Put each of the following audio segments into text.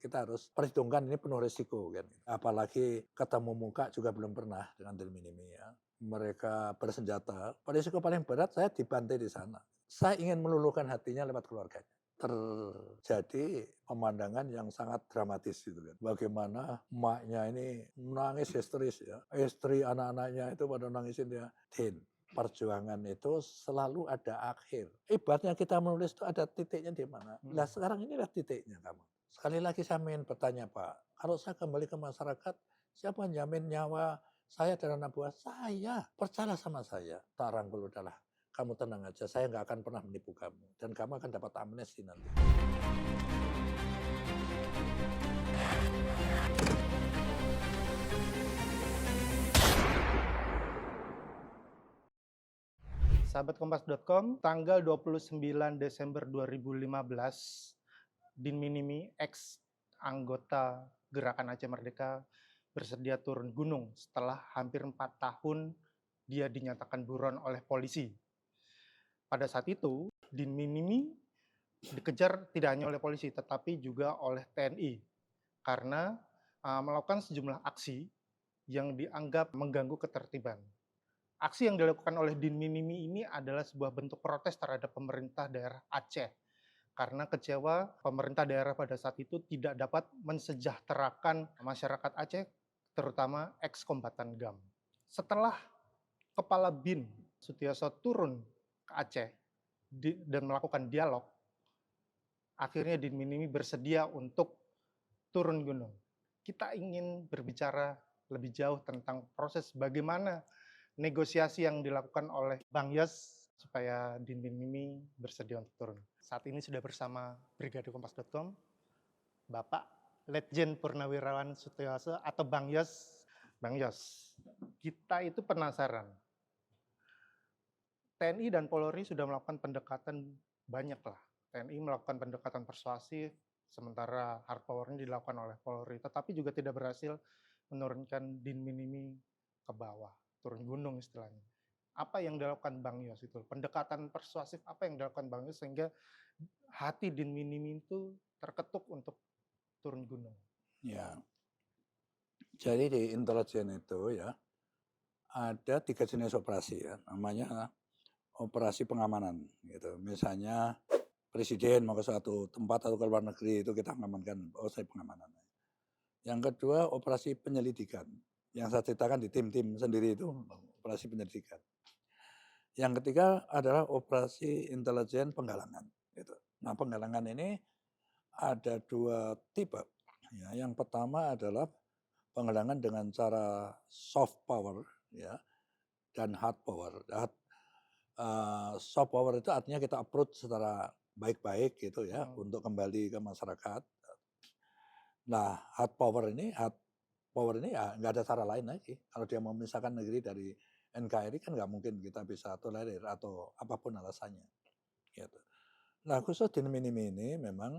kita harus perhitungkan ini penuh risiko kan. Apalagi ketemu muka juga belum pernah dengan Din Minimi ya. Mereka bersenjata, risiko paling berat saya dibantai di sana. Saya ingin meluluhkan hatinya lewat keluarganya. Terjadi pemandangan yang sangat dramatis gitu kan. Bagaimana emaknya ini menangis histeris ya. Istri anak-anaknya itu pada nangisin dia. Din, perjuangan itu selalu ada akhir. Ibaratnya kita menulis itu ada titiknya di mana. Nah sekarang inilah titiknya kamu. Sekali lagi saya ingin bertanya Pak, kalau saya kembali ke masyarakat, siapa yang jamin nyawa saya dan anak buah saya? Percayalah sama saya. Tak rangkul udahlah. Kamu tenang aja, saya nggak akan pernah menipu kamu. Dan kamu akan dapat amnesti nanti. Sahabat Kompas.com, tanggal 29 Desember 2015, Din Minimi, ex anggota Gerakan Aceh Merdeka, bersedia turun gunung setelah hampir 4 tahun dia dinyatakan buron oleh polisi. Pada saat itu, Din Minimi dikejar tidak hanya oleh polisi, tetapi juga oleh TNI, karena melakukan sejumlah aksi yang dianggap mengganggu ketertiban. Aksi yang dilakukan oleh Din Minimi ini adalah sebuah bentuk protes terhadap pemerintah daerah Aceh karena kecewa pemerintah daerah pada saat itu tidak dapat mensejahterakan masyarakat Aceh, terutama ex-kombatan GAM. Setelah Kepala BIN Sutioso turun ke Aceh dan melakukan dialog, akhirnya Din Minimi bersedia untuk turun gunung. Kita ingin berbicara lebih jauh tentang proses bagaimana negosiasi yang dilakukan oleh Bang Yos supaya Din Minimi bersedia untuk turun. Saat ini sudah bersama Brigade Kompas.com, Bapak Letjen Purnawirawan Sutioso atau Bang Yos. Bang Yos, kita itu penasaran. TNI dan Polri sudah melakukan pendekatan banyak lah. TNI melakukan pendekatan persuasif, sementara hard power-nya dilakukan oleh Polri, tetapi juga tidak berhasil menurunkan Din Minimi ke bawah, turun gunung istilahnya. Apa yang dilakukan Bang Yos itu? Pendekatan persuasif apa yang dilakukan Bang Yos sehingga hati Din Minimi itu terketuk untuk turun gunung? Ya, jadi di intelijen itu ya ada 3 jenis operasi ya, namanya operasi pengamanan gitu. Misalnya presiden mau ke suatu tempat atau ke luar negeri itu kita mengamankan, saya pengamanan. Yang kedua operasi penyelidikan, yang saya ceritakan di tim-tim sendiri itu operasi penyelidikan. Yang ketiga adalah operasi intelijen penggalangan. Gitu. Nah penggalangan ini ada 2 tipe. Ya, yang pertama adalah penggalangan dengan cara soft power ya, dan hard power. Soft power itu artinya kita approach secara baik-baik gitu ya untuk kembali ke masyarakat. Nah hard power ini ya nggak ada cara lain lagi. Kalau dia mau memisahkan negeri dari NKRI kan nggak mungkin kita bisa tolerir atau apapun alasannya. Gitu. Nah khusus Din Minimi ini memang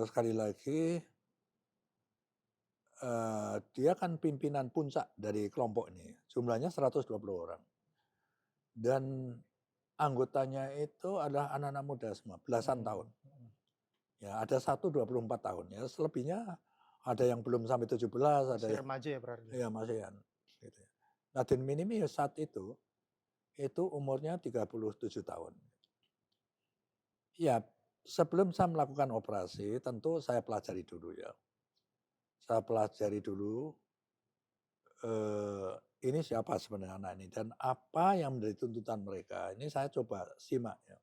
sekali lagi dia kan pimpinan puncak dari kelompok ini. Jumlahnya 120 orang. Dan anggotanya itu adalah anak-anak muda semua, belasan tahun. Ya, ada satu 24 tahun ya, selebihnya ada yang belum sampai 17, ada Masih yang remaja ya berarti? ya masih kan. Gitu. Nah, Din Minimi saat itu umurnya 37 tahun. Ya, sebelum saya melakukan operasi, tentu saya pelajari dulu ya. Saya pelajari dulu ini siapa sebenarnya anak ini dan apa yang menjadi tuntutan mereka. Ini saya coba simak ya.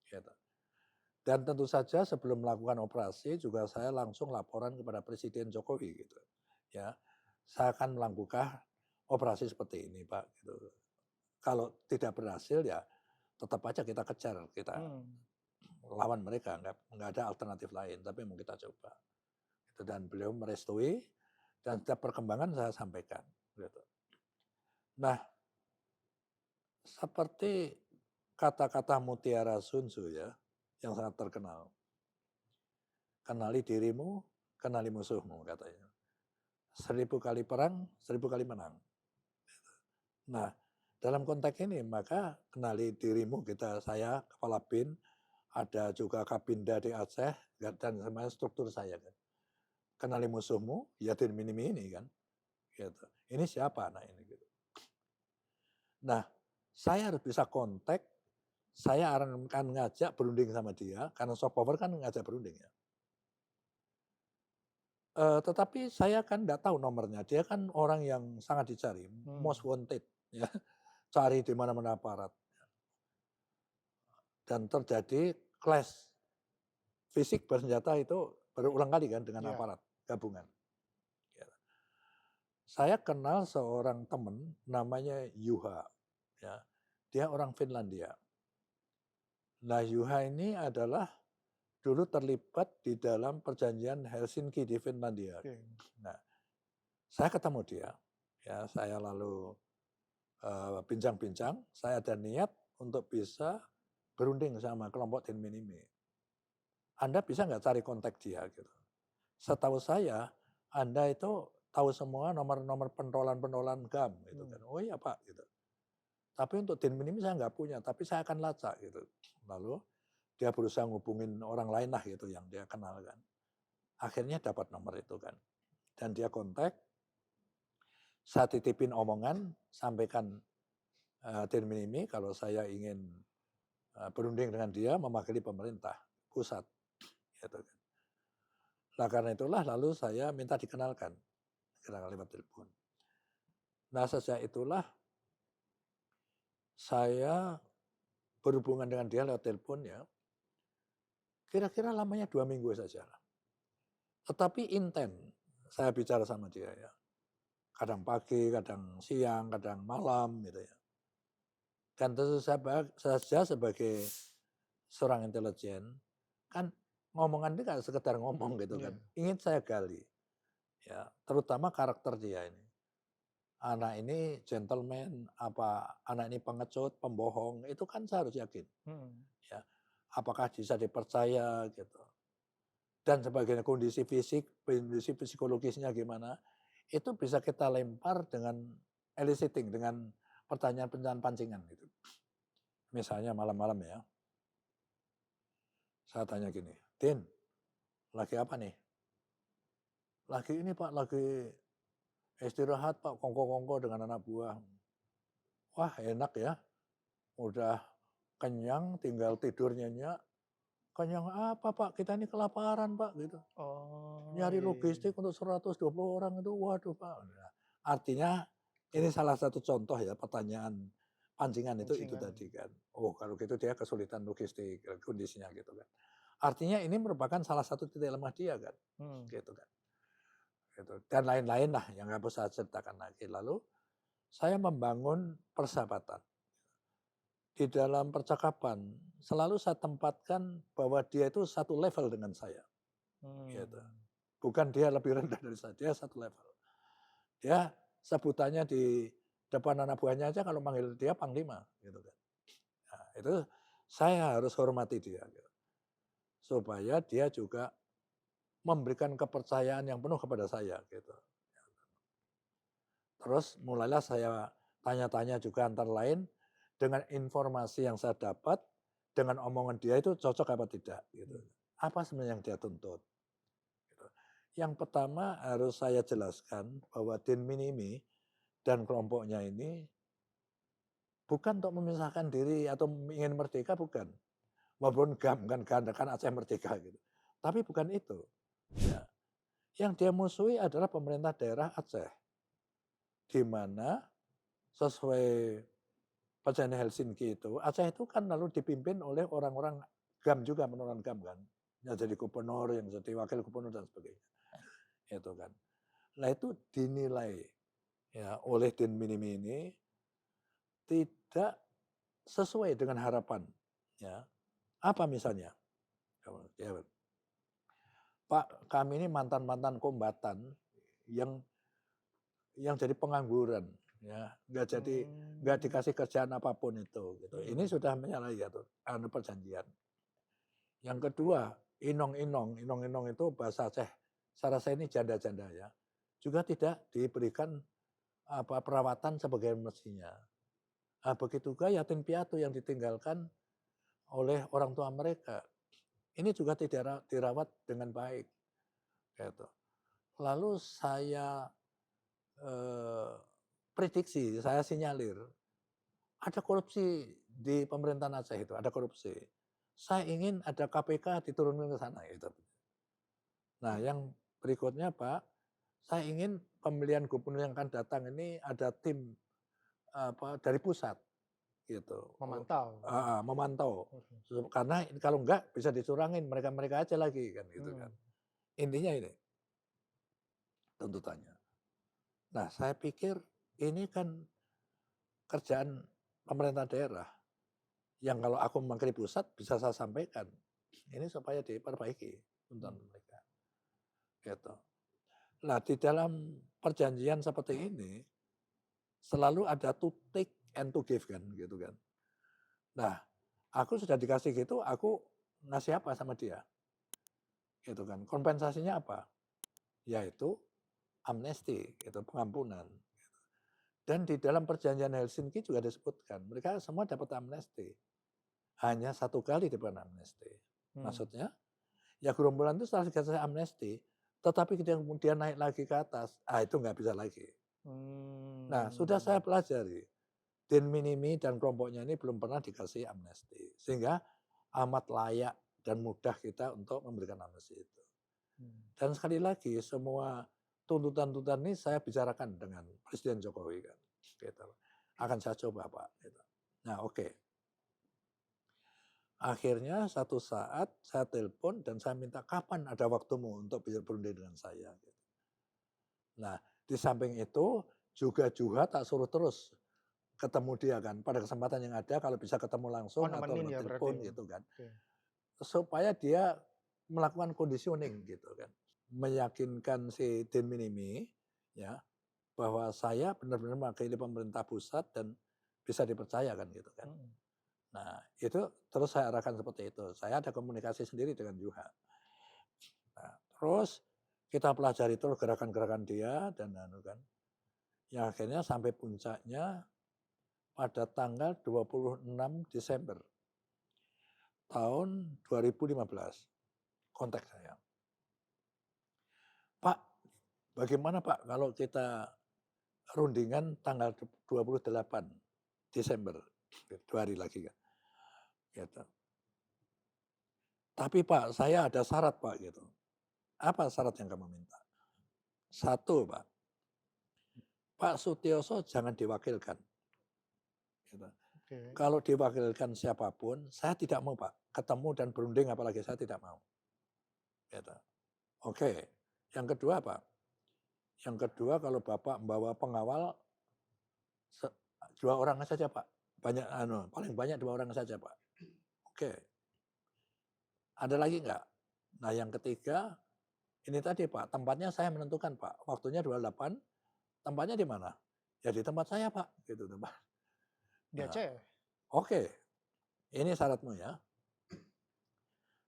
Gitu. Dan tentu saja sebelum melakukan operasi juga saya langsung laporan kepada Presiden Jokowi gitu. Ya. Saya akan melakukan operasi seperti ini, Pak gitu. Kalau tidak berhasil ya tetap aja kita kejar, kita lawan mereka, nggak ada alternatif lain, tapi mau kita coba. Gitu. Dan beliau merestui dan setiap perkembangan saya sampaikan. Gitu. Nah, seperti kata-kata Mutiara Sun Tzu ya, yang sangat terkenal. Kenali dirimu, kenali musuhmu katanya. 1000 kali perang, 1000 kali menang. Nah, dalam konteks ini maka kenali dirimu saya kepala BIN ada juga Kabinda di Aceh, dan sama struktur saya kan. Kenali musuhmu, ya Din Minimi ini kan. Gitu. Ini siapa anak ini gitu. Nah, saya harus bisa kontak, saya akan ngajak berunding sama dia, karena soft power kan ngajak berunding ya. Tetapi saya kan nggak tahu nomornya, dia kan orang yang sangat dicari, most wanted ya, cari di mana-mana aparat. Dan terjadi clash fisik bersenjata itu berulang kali kan dengan Iya. aparat gabungan. Ya. Saya kenal seorang teman namanya Juha, ya. Dia orang Finlandia. Nah, Juha ini adalah dulu terlibat di dalam perjanjian Helsinki di Finlandia. Oke. Nah, saya ketemu dia, ya saya lalu bincang-bincang, saya ada niat untuk bisa berunding sama kelompok Din Minimi. Anda bisa nggak cari kontak dia gitu. Setahu saya, Anda itu tahu semua nomor-nomor pentolan-pentolan GAM gitu kan. Oh iya Pak gitu. Tapi untuk Din Minimi saya nggak punya, tapi saya akan lacak gitu. Lalu dia berusaha ngubungin orang lain lah gitu yang dia kenal kan. Akhirnya dapat nomor itu kan. Dan dia kontak, saya titipin omongan, sampaikan Din Minimi kalau saya ingin berunding dengan dia mewakili pemerintah pusat. Gitu kan. Nah karena itulah lalu saya minta dikenalkan lewat telepon. Nah sejak itulah saya berhubungan dengan dia lewat telepon ya. Kira-kira lamanya 2 minggu saja. Tetapi intens saya bicara sama dia ya. Kadang pagi, kadang siang, kadang malam gitu ya. Dan tentu saja sebagai seorang intelijen, kan ngomongan ini kan sekedar ngomong gitu kan. Ingin saya gali. Ya, terutama karakter dia ini. Anak ini gentleman, apa anak ini pengecut, pembohong, itu kan saya harus yakin. Ya, apakah bisa dipercaya gitu. Dan sebagai kondisi fisik, kondisi psikologisnya gimana, itu bisa kita lempar dengan eliciting, dengan pertanyaan-pertanyaan pancingan gitu. Misalnya malam-malam ya, saya tanya gini, Din, lagi apa nih? Lagi ini Pak, lagi istirahat Pak, kongko-kongko dengan anak buah. Wah enak ya, udah kenyang, tinggal tidur nyenyak. Kenyang apa Pak, kita ini kelaparan Pak gitu. Oh, Nyari iya, iya, logistik iya. untuk 120 orang itu, waduh Pak. Nah, artinya ini salah satu contoh ya pertanyaan pancingan itu Pancingan. tadi kan. Oh kalau gitu dia kesulitan logistik kondisinya gitu kan. Artinya ini merupakan salah satu titik lemah dia kan. Gitu kan. Gitu. Dan lain-lain lah yang nggak bisa ceritakan lagi. Lalu saya membangun persahabatan. Di dalam percakapan selalu saya tempatkan bahwa dia itu satu level dengan saya. Gitu. Bukan dia lebih rendah dari saya, dia satu level. Dia sebutannya di depan anak buahnya aja kalau manggil dia panglima gitu kan. Nah, itu saya harus hormati dia gitu. Supaya dia juga memberikan kepercayaan yang penuh kepada saya gitu. Terus mulailah saya tanya-tanya juga antara lain dengan informasi yang saya dapat dengan omongan dia itu cocok apa tidak gitu. Apa sebenarnya yang dia tuntut? Gitu. Yang pertama harus saya jelaskan bahwa Din Minimi dan kelompoknya ini bukan untuk memisahkan diri atau ingin merdeka, bukan. Walaupun GAM kan Aceh merdeka gitu. Tapi bukan itu. Ya. Yang dia musuhi adalah pemerintah daerah Aceh. Di mana sesuai perjanjian Helsinki itu, Aceh itu kan lalu dipimpin oleh orang-orang GAM juga, menurut GAM kan. Yang jadi gubernur, yang jadi wakil gubernur dan sebagainya. Itu kan. Nah itu dinilai ya oleh Din Minimi ini tidak sesuai dengan harapan. Ya. Apa misalnya? Ya, Pak, kami ini mantan-mantan kombatan yang jadi pengangguran, ya, nggak dikasih kerjaan apapun itu. Gitu. Ini sudah menyalahi perjanjian. Yang kedua, inong-inong itu bahasa Aceh. Saya rasa ini janda-janda ya, juga tidak diberikan perawatan sebagai mestinya. Begitu juga yatim piatu yang ditinggalkan oleh orang tua mereka. Ini juga tidak dirawat dengan baik, gitu. Lalu saya prediksi, saya sinyalir, ada korupsi di pemerintahan Aceh itu, ada korupsi. Saya ingin ada KPK diturunkan ke sana, gitu. Nah, yang berikutnya Pak, saya ingin pemilihan gubernur yang akan datang ini ada tim dari pusat, gitu. Memantau. Memantau. Oke. Karena kalau enggak bisa dicurangin mereka-mereka aja lagi kan gitu kan. Mhm. Intinya ini tuntutannya. Nah, saya pikir ini kan kerjaan pemerintah daerah yang kalau aku mewakili pusat bisa saya sampaikan. Ini supaya diperbaiki tuntutan Mmm. mereka. Gitu. Nah, di dalam perjanjian seperti ini selalu ada to take and to give kan gitu kan. Nah, aku sudah dikasih gitu, aku ngasih apa sama dia? Gitu kan. Kompensasinya apa? Yaitu amnesti, gitu, pengampunan. Dan di dalam perjanjian Helsinki juga disebutkan, mereka semua dapat amnesti. Hanya 1 kali dapat amnesti. Mmm. Maksudnya, ya gerombolan itu setelah dikasih amnesti, tetapi kemudian naik lagi ke atas, itu nggak bisa lagi. Nah, sudah saya Mmm. pelajari, Din Minimi dan kelompoknya ini belum pernah dikasih amnesti. Sehingga amat layak dan mudah kita untuk memberikan amnesti itu. Mmm. Dan sekali lagi, semua tuntutan-tuntutan ini saya bicarakan dengan Presiden Jokowi kan, gitu. Akan saya coba Pak, gitu. Nah oke. Akhirnya satu saat saya telepon dan saya minta kapan ada waktumu untuk bisa berunding dengan saya. Gitu. Nah di samping itu juga tak suruh terus ketemu dia kan. Pada kesempatan yang ada kalau bisa ketemu Oh, langsung atau nemenin lewat ya berarti telepon ya? gitu kan. Oke. Supaya dia melakukan conditioning gitu kan. Meyakinkan si Din Minimi ya bahwa saya benar-benar mewakili pemerintah pusat dan bisa dipercaya kan gitu kan. Mhm. Nah, itu terus saya arahkan seperti itu. Saya ada komunikasi sendiri dengan Juha. Nah, terus kita pelajari terus gerakan-gerakan dia dan anu kan. Yang akhirnya sampai puncaknya pada tanggal 26 Desember tahun 2015. Kontak saya. Pak, bagaimana Pak kalau kita rundingan tanggal 28 Desember, 2 hari lagi kan. Gitu. Tapi Pak, saya ada syarat Pak gitu. Apa syarat yang kamu minta? Satu Pak, Pak Sutioso jangan diwakilkan. Gitu. Oke. Kalau diwakilkan siapapun, saya tidak mau Pak. Ketemu dan berunding apalagi saya tidak mau. Gitu. Oke. Yang kedua Pak, yang kedua kalau Bapak membawa pengawal 2 orang saja Pak. Banyak paling banyak 2 orang saja Pak. Oke. Ada lagi enggak? Nah yang ketiga, ini tadi Pak, tempatnya saya menentukan Pak. Waktunya 28, tempatnya di mana? Ya di tempat saya Pak, gitu Pak. Di Nah, Aceh? oke, ini syaratmu ya.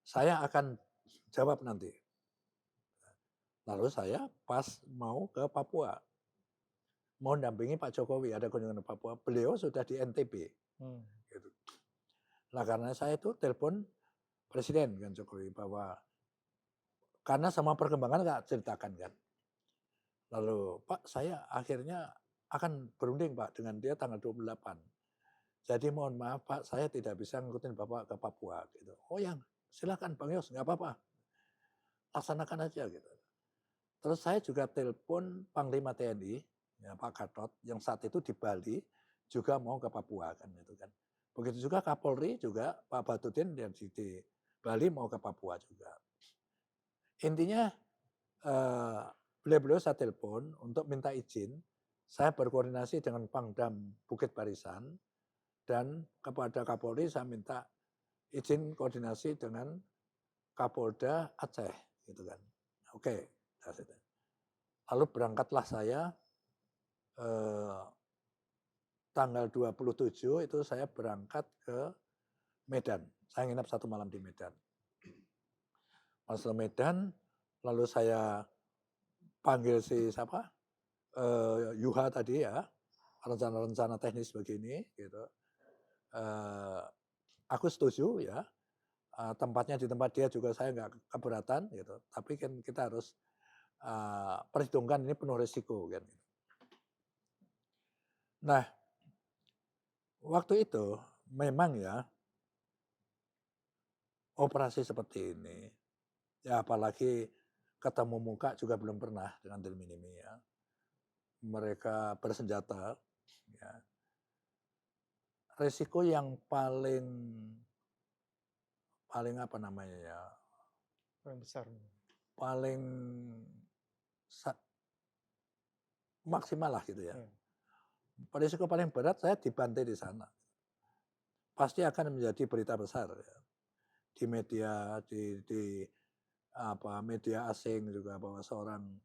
Saya akan jawab nanti. Lalu saya pas mau ke Papua, mau dampingi Pak Jokowi, ada kunjungan ke Papua. Beliau sudah di NTB. Mmm. Gitu. Nah karena saya itu telepon Presiden kan Jokowi bahwa karena sama perkembangan nggak ceritakan kan. Lalu Pak saya akhirnya akan berunding Pak dengan dia tanggal 28. Jadi mohon maaf Pak saya tidak bisa ngikutin Bapak ke Papua gitu. Oh yang silakan Bang Yos nggak apa-apa. Laksanakan aja gitu. Terus saya juga telepon Panglima TNI, ya Pak Gatot, yang saat itu di Bali juga mau ke Papua kan itu kan. Begitu juga Kapolri juga Pak Badudin yang di Bali mau ke Papua juga. Intinya beliau-beliau saya telepon untuk minta izin. Saya berkoordinasi dengan Pangdam Bukit Barisan dan kepada Kapolri saya minta izin koordinasi dengan Kapolda Aceh gitu kan. Oke, lalu berangkatlah saya tanggal 27 itu saya berangkat ke Medan. Saya nginap 1 malam di Medan. Masuk Medan, lalu saya panggil si siapa? Yuha tadi ya, rencana-rencana teknis begini gitu. aku setuju ya, tempatnya di tempat dia juga saya nggak keberatan gitu, tapi kan kita harus, perhitungkan ini penuh risiko kan. Nah, waktu itu memang ya operasi seperti ini, ya apalagi ketemu muka juga belum pernah dengan Del Minimi ya. Mereka bersenjata, ya. Resiko yang paling paling apa namanya ya, Paling besar. paling sa maksimal lah gitu ya. Iya. Risiko paling berat saya dibantai di sana. Pasti akan menjadi berita besar ya. Di media, di apa, media asing juga bahwa seorang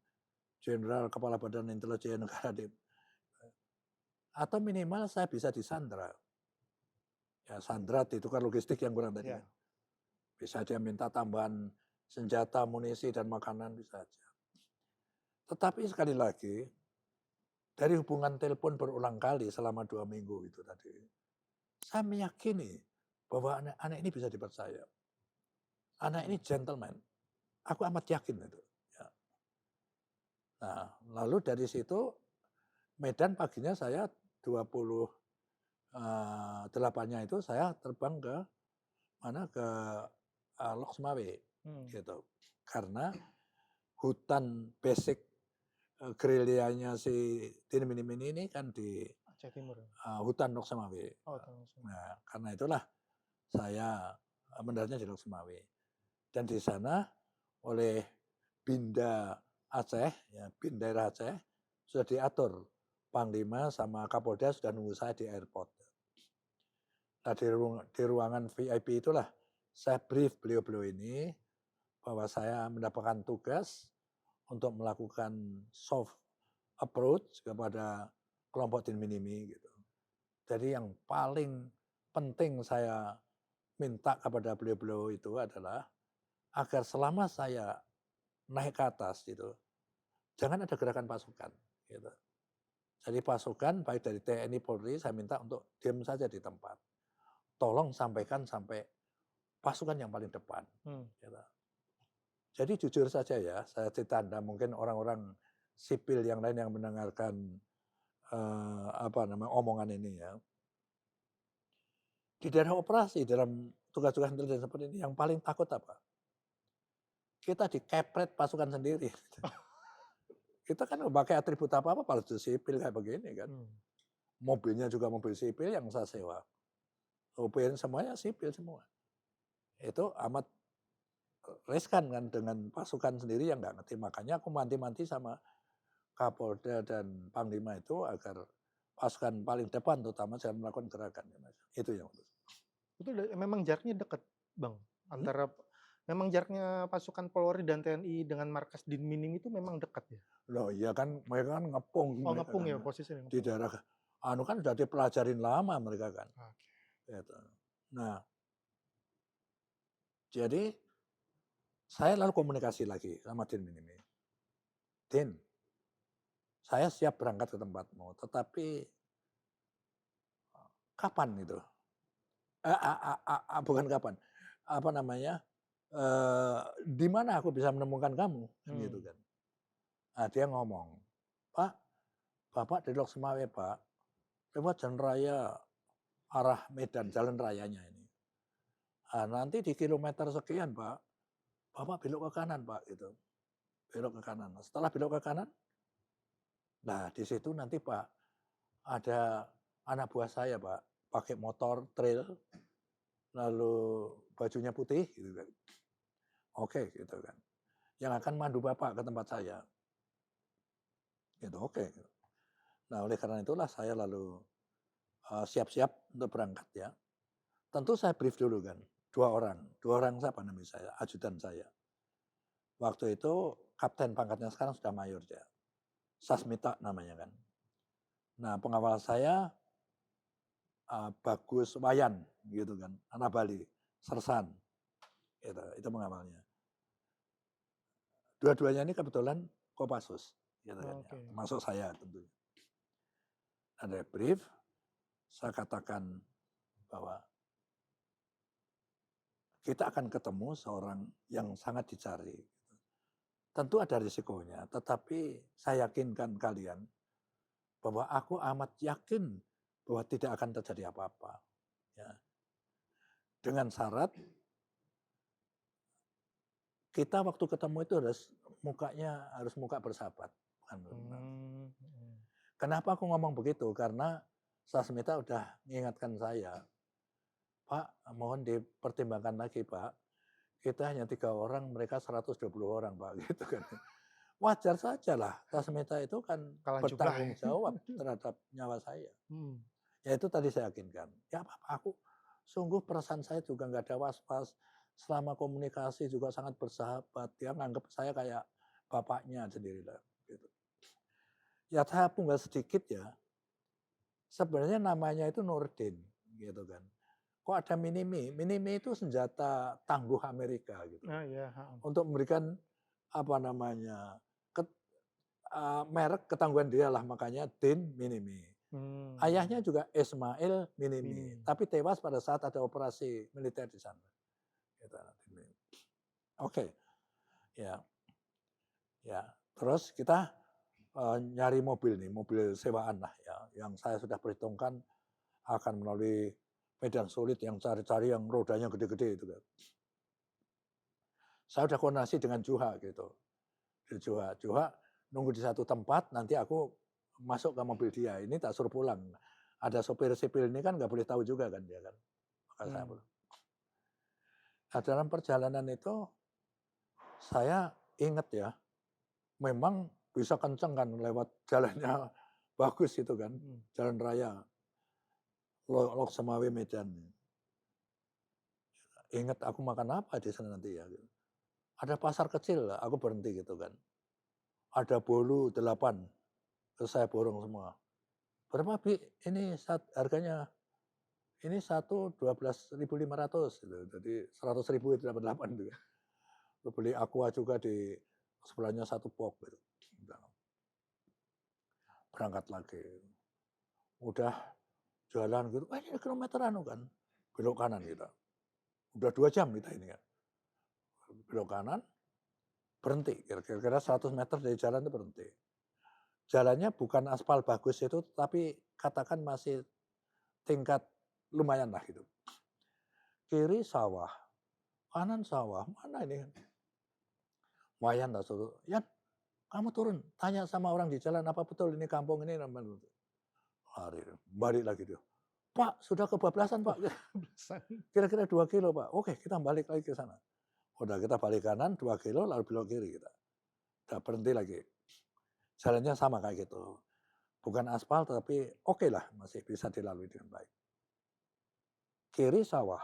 jenderal kepala badan intelijen negara atau minimal saya bisa disandra. Ya sandra itu kan logistik yang kurang tadi Iya. kan. Bisa dia minta tambahan senjata, amunisi dan makanan bisa aja. Tetapi sekali lagi dari hubungan telepon berulang kali selama 2 minggu itu tadi, saya meyakini bahwa anak-anak ini bisa dipercaya. Anak ini gentleman. Aku amat yakin itu. Ya. Nah, lalu dari situ Medan paginya saya 28-nya itu saya terbang ke mana ke Lok Sumawe gitu. Karena hutan basic gerilyanya si Din Minimini ini kan di Aceh Timur ya? hutan Lok Sumawe. Oh, langsung. Nah, karena itulah saya mendaratnya di Lok Sumawe. Dan di sana oleh Binda Aceh, ya, Bin Daerah Aceh sudah diatur Panglima sama Kapolda sudah nunggu saya di airport. Nah di ruangan VIP itulah saya brief beliau-beliau ini bahwa saya mendapatkan tugas untuk melakukan soft approach kepada kelompok Din Minimi gitu. Jadi yang paling penting saya minta kepada beliau-beliau itu adalah agar selama saya naik ke atas gitu, jangan ada gerakan pasukan gitu. Jadi pasukan baik dari TNI Polri saya minta untuk diam saja di tempat. Tolong sampaikan sampai pasukan yang paling depan. Gitu. Jadi jujur saja ya, saya cerita Anda mungkin orang-orang sipil yang lain yang mendengarkan apa namanya omongan ini ya. Di daerah operasi dalam tugas-tugas intelijen seperti ini yang paling takut apa? Kita dikepret pasukan sendiri. Kita kan nggak pakai atribut apa-apa pada sipil kayak begini kan. Mobilnya juga mobil sipil yang saya sewa. OPN semuanya sipil semua. Itu amat riskan kan dengan pasukan sendiri yang nggak ngerti. Makanya aku manti-manti sama Kapolda dan Panglima itu agar pasukan paling depan terutama jangan melakukan gerakan. Itu yang Itu memang jaraknya dekat, Bang. Antara memang jaraknya pasukan Polri dan TNI dengan markas Din Minim itu memang dekat ya? Loh iya kan mereka kan ngepung Oh, mereka ngepung kan, ya posisinya di ngepung. daerah anu kan sudah dipelajarin lama mereka kan. Gitu. Nah, jadi saya lalu komunikasi lagi sama Din Minimi. Din, saya siap berangkat ke tempatmu, tetapi kapan itu? Bukan kapan, apa namanya, di mana aku bisa menemukan kamu? Kan gitu kan. Nah, dia ngomong, "Pak, Bapak di Lok Sumawe, Pak, lewat jalan raya arah Medan, jalan rayanya ini. Nah, nanti di kilometer sekian, Pak, Bapak belok ke kanan, Pak," gitu. Belok ke kanan. Setelah belok ke kanan, nah di situ nanti Pak, ada anak buah saya, Pak, pakai motor trail, lalu bajunya putih gitu kan. Oke gitu kan. Yang akan mandu Bapak ke tempat saya. Gitu, oke. Nah oleh karena itulah saya lalu siap-siap untuk berangkat ya. Tentu saya brief dulu kan, dua orang siapa namanya saya, ajudan saya. Waktu itu kapten pangkatnya sekarang sudah mayor ya, Sasmita namanya kan. Nah pengawal saya Bagus Wayan gitu kan, anak Bali, Sersan, gitu, itu pengawalnya. Dua-duanya ini kebetulan Kopassus, gitu kan, ya. Termasuk saya tentunya. Ada brief, saya katakan bahwa kita akan ketemu seorang yang sangat dicari. Tentu ada risikonya, tetapi saya yakinkan kalian bahwa aku amat yakin bahwa tidak akan terjadi apa-apa. Ya. Dengan syarat kita waktu ketemu itu harus muka bersahabat. Bukan berenang. Kenapa aku ngomong begitu? Karena Sasmita udah mengingatkan saya, Pak, mohon dipertimbangkan lagi, Pak. Kita hanya 3 orang, mereka 120 orang, Pak, gitu kan. Wajar saja lah, Sasmita itu kan Kalah jumlah. bertanggung jawab terhadap nyawa saya. Ya itu tadi saya yakinkan. Ya apa-apa, aku sungguh perasaan saya juga nggak ada was-was. Selama komunikasi juga sangat bersahabat. Dia nganggap saya kayak bapaknya sendiri lah. Gitu. Ya saya punggal sedikit ya. Sebenarnya namanya itu Nurdin, gitu kan. Kok ada Minimi? Minimi itu senjata tangguh Amerika gitu. Iya. Untuk memberikan apa namanya merek ketangguhan dia lah, makanya Din Minimi. Ayahnya juga Ismail Minimi, tapi tewas pada saat ada operasi militer di sana. Oke, ya, ya. Terus kita nyari mobil nih, mobil sewaan lah ya, yang saya sudah perhitungkan akan melalui medan sulit yang cari-cari yang rodanya gede-gede itu kan. Saya udah koordinasi dengan Juha gitu. Juha nunggu di satu tempat, nanti aku masuk ke mobil dia. Ini tak suruh pulang. Ada sopir sipil ini kan nggak boleh tahu juga kan dia kan. Maka saya pulang. Nah, dalam perjalanan itu saya ingat ya, memang bisa kenceng kan lewat jalannya bagus gitu kan, jalan raya. Lok Semawe Medan. Ingat aku makan apa di sana nanti ya. Ada pasar kecil, aku berhenti gitu kan. Ada bolu 8, terus saya borong semua. Berapa Bi? Ini harganya, ini satu 12.500 gitu. Jadi 100.000 itu dapat 8 gitu. Beli aqua juga di sebelahnya 1 box gitu. Berangkat lagi. Udah jalan gitu, ini kilometeran kan. Belok kanan kita. Udah 2 jam kita ini kan. Belok kanan, berhenti. Kira-kira 100 meter dari jalan itu berhenti. Jalannya bukan aspal bagus itu, tapi katakan masih tingkat lumayan lah gitu. Kiri sawah, kanan sawah, mana ini? Wayan tak suruh, Yan, kamu turun, tanya sama orang di jalan apa betul ini kampung ini. Lari, balik lagi dia. Pak, sudah kebablasan Pak. Kira-kira 2 kilo Pak. Oke, kita balik lagi ke sana. Udah kita balik kanan 2 kilo lalu belok kiri kita. Udah berhenti lagi. Jalannya sama kayak gitu. Bukan aspal tapi oke lah masih bisa dilalui dengan baik. Kiri sawah,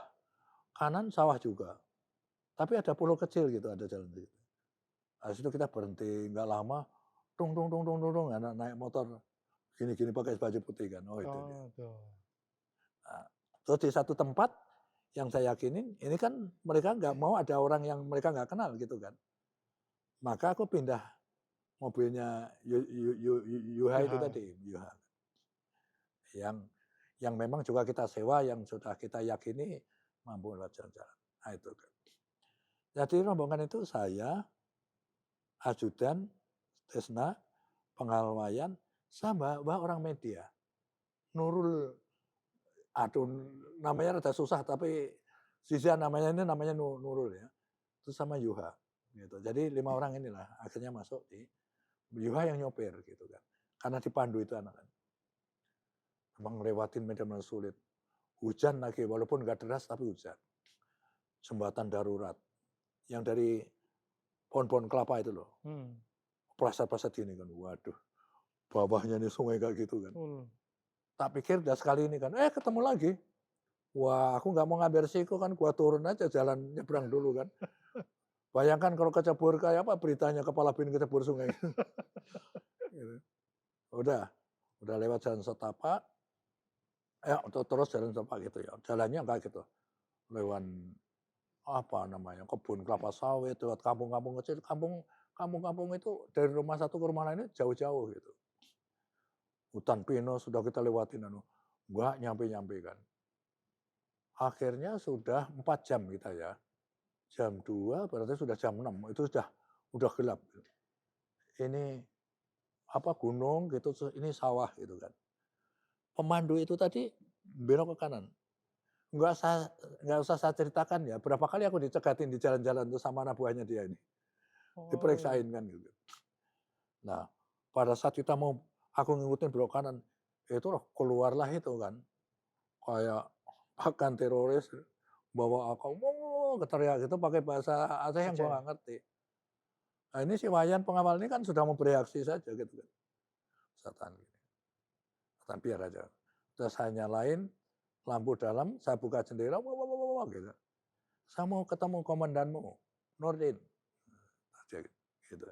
kanan sawah juga. Tapi ada pulau kecil gitu, ada jalan gitu. Habis itu kita berhenti, nggak lama, tung, anak naik motor, gini-gini pakai baju putih kan. Oh itu dia. Nah, terus di satu tempat yang saya yakinin, ini kan mereka nggak mau ada orang yang mereka nggak kenal gitu kan. Maka aku pindah mobilnya Yuha itu tadi, Yuha. Yang memang juga kita sewa, yang sudah kita yakini mampu lewat jalan-jalan. Nah itu kan. Jadi rombongan itu saya, ajudan, Tesna, pengawalwayan, sama orang media. Nurul, aduh namanya rada susah tapi sisa namanya ini namanya Nurul ya. Terus sama Yuha. Gitu. Jadi 5 orang inilah akhirnya masuk di Yuha yang nyopir gitu kan. Karena dipandu itu anak-anak. Memang lewatin medan sulit. Hujan lagi, walaupun nggak deras tapi hujan. Jembatan darurat. Yang dari pohon-pohon kelapa itu loh. Plasat-plasat gini kan, waduh. Bawahnya nih sungai kayak gitu kan. Tak pikir udah sekali ini kan, ketemu lagi. Wah aku nggak mau ngambil resiko kan, gua turun aja jalan nyebrang dulu kan. Bayangkan kalau kecebur kayak apa beritanya kepala bin kecebur sungai. Gitu. Udah lewat jalan setapak, terus jalan setapak gitu ya. Jalannya enggak gitu. Lewat apa namanya, kebun kelapa sawit, lewat kampung-kampung kecil. Kampung-kampung itu dari rumah satu ke rumah lainnya jauh-jauh gitu. Hutan pinus sudah kita lewatin, enggak nyampe-nyampe kan. Akhirnya sudah 4 jam kita ya. Jam 2 berarti sudah jam 6 itu udah gelap. Ini apa gunung gitu, terus ini sawah gitu kan. Pemandu itu tadi belok ke kanan. Nggak usah nggak usah saya ceritakan ya, berapa kali aku dicegatin di jalan-jalan tuh sama anak buahnya dia ini, Oh, diperiksain kan gitu. Nah, pada saat kita mau aku ngikutin belok kanan, itu loh keluarlah itu kan, kayak akan teroris bawa AK, "Wow!" teriak itu pakai bahasa Aceh yang gua Aceh. nggak ngerti. Nah ini si Wayan pengawal ini kan sudah mau bereaksi saja gitu kan. Setan gini, setan biar aja. Terus saya nyalain lampu dalam, saya buka jendela, "Wah wah wah wah," gitu. "Saya mau ketemu komandanmu, Nurdin." Aja gitu.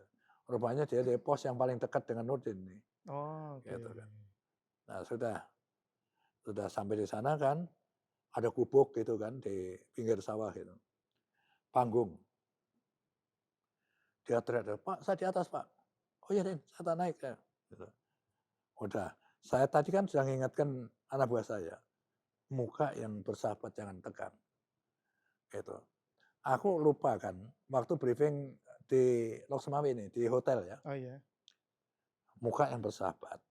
Rupanya dia di pos yang paling dekat dengan Nurdin nih, Oh, oke. gitu kan. Nah sudah sampai di sana kan, ada gubuk gitu kan di pinggir sawah gitu, panggung. Dia teriak, "Pak, saya di atas, Pak." "Oh iya, Den, saya tak naik ya." Gitu. Udah, saya tadi kan sudah mengingatkan anak buah saya, muka yang bersahabat jangan tegang, gitu. Aku lupa kan, waktu briefing di Lok Sumawe ini, di hotel ya, Oh iya. muka yang bersahabat.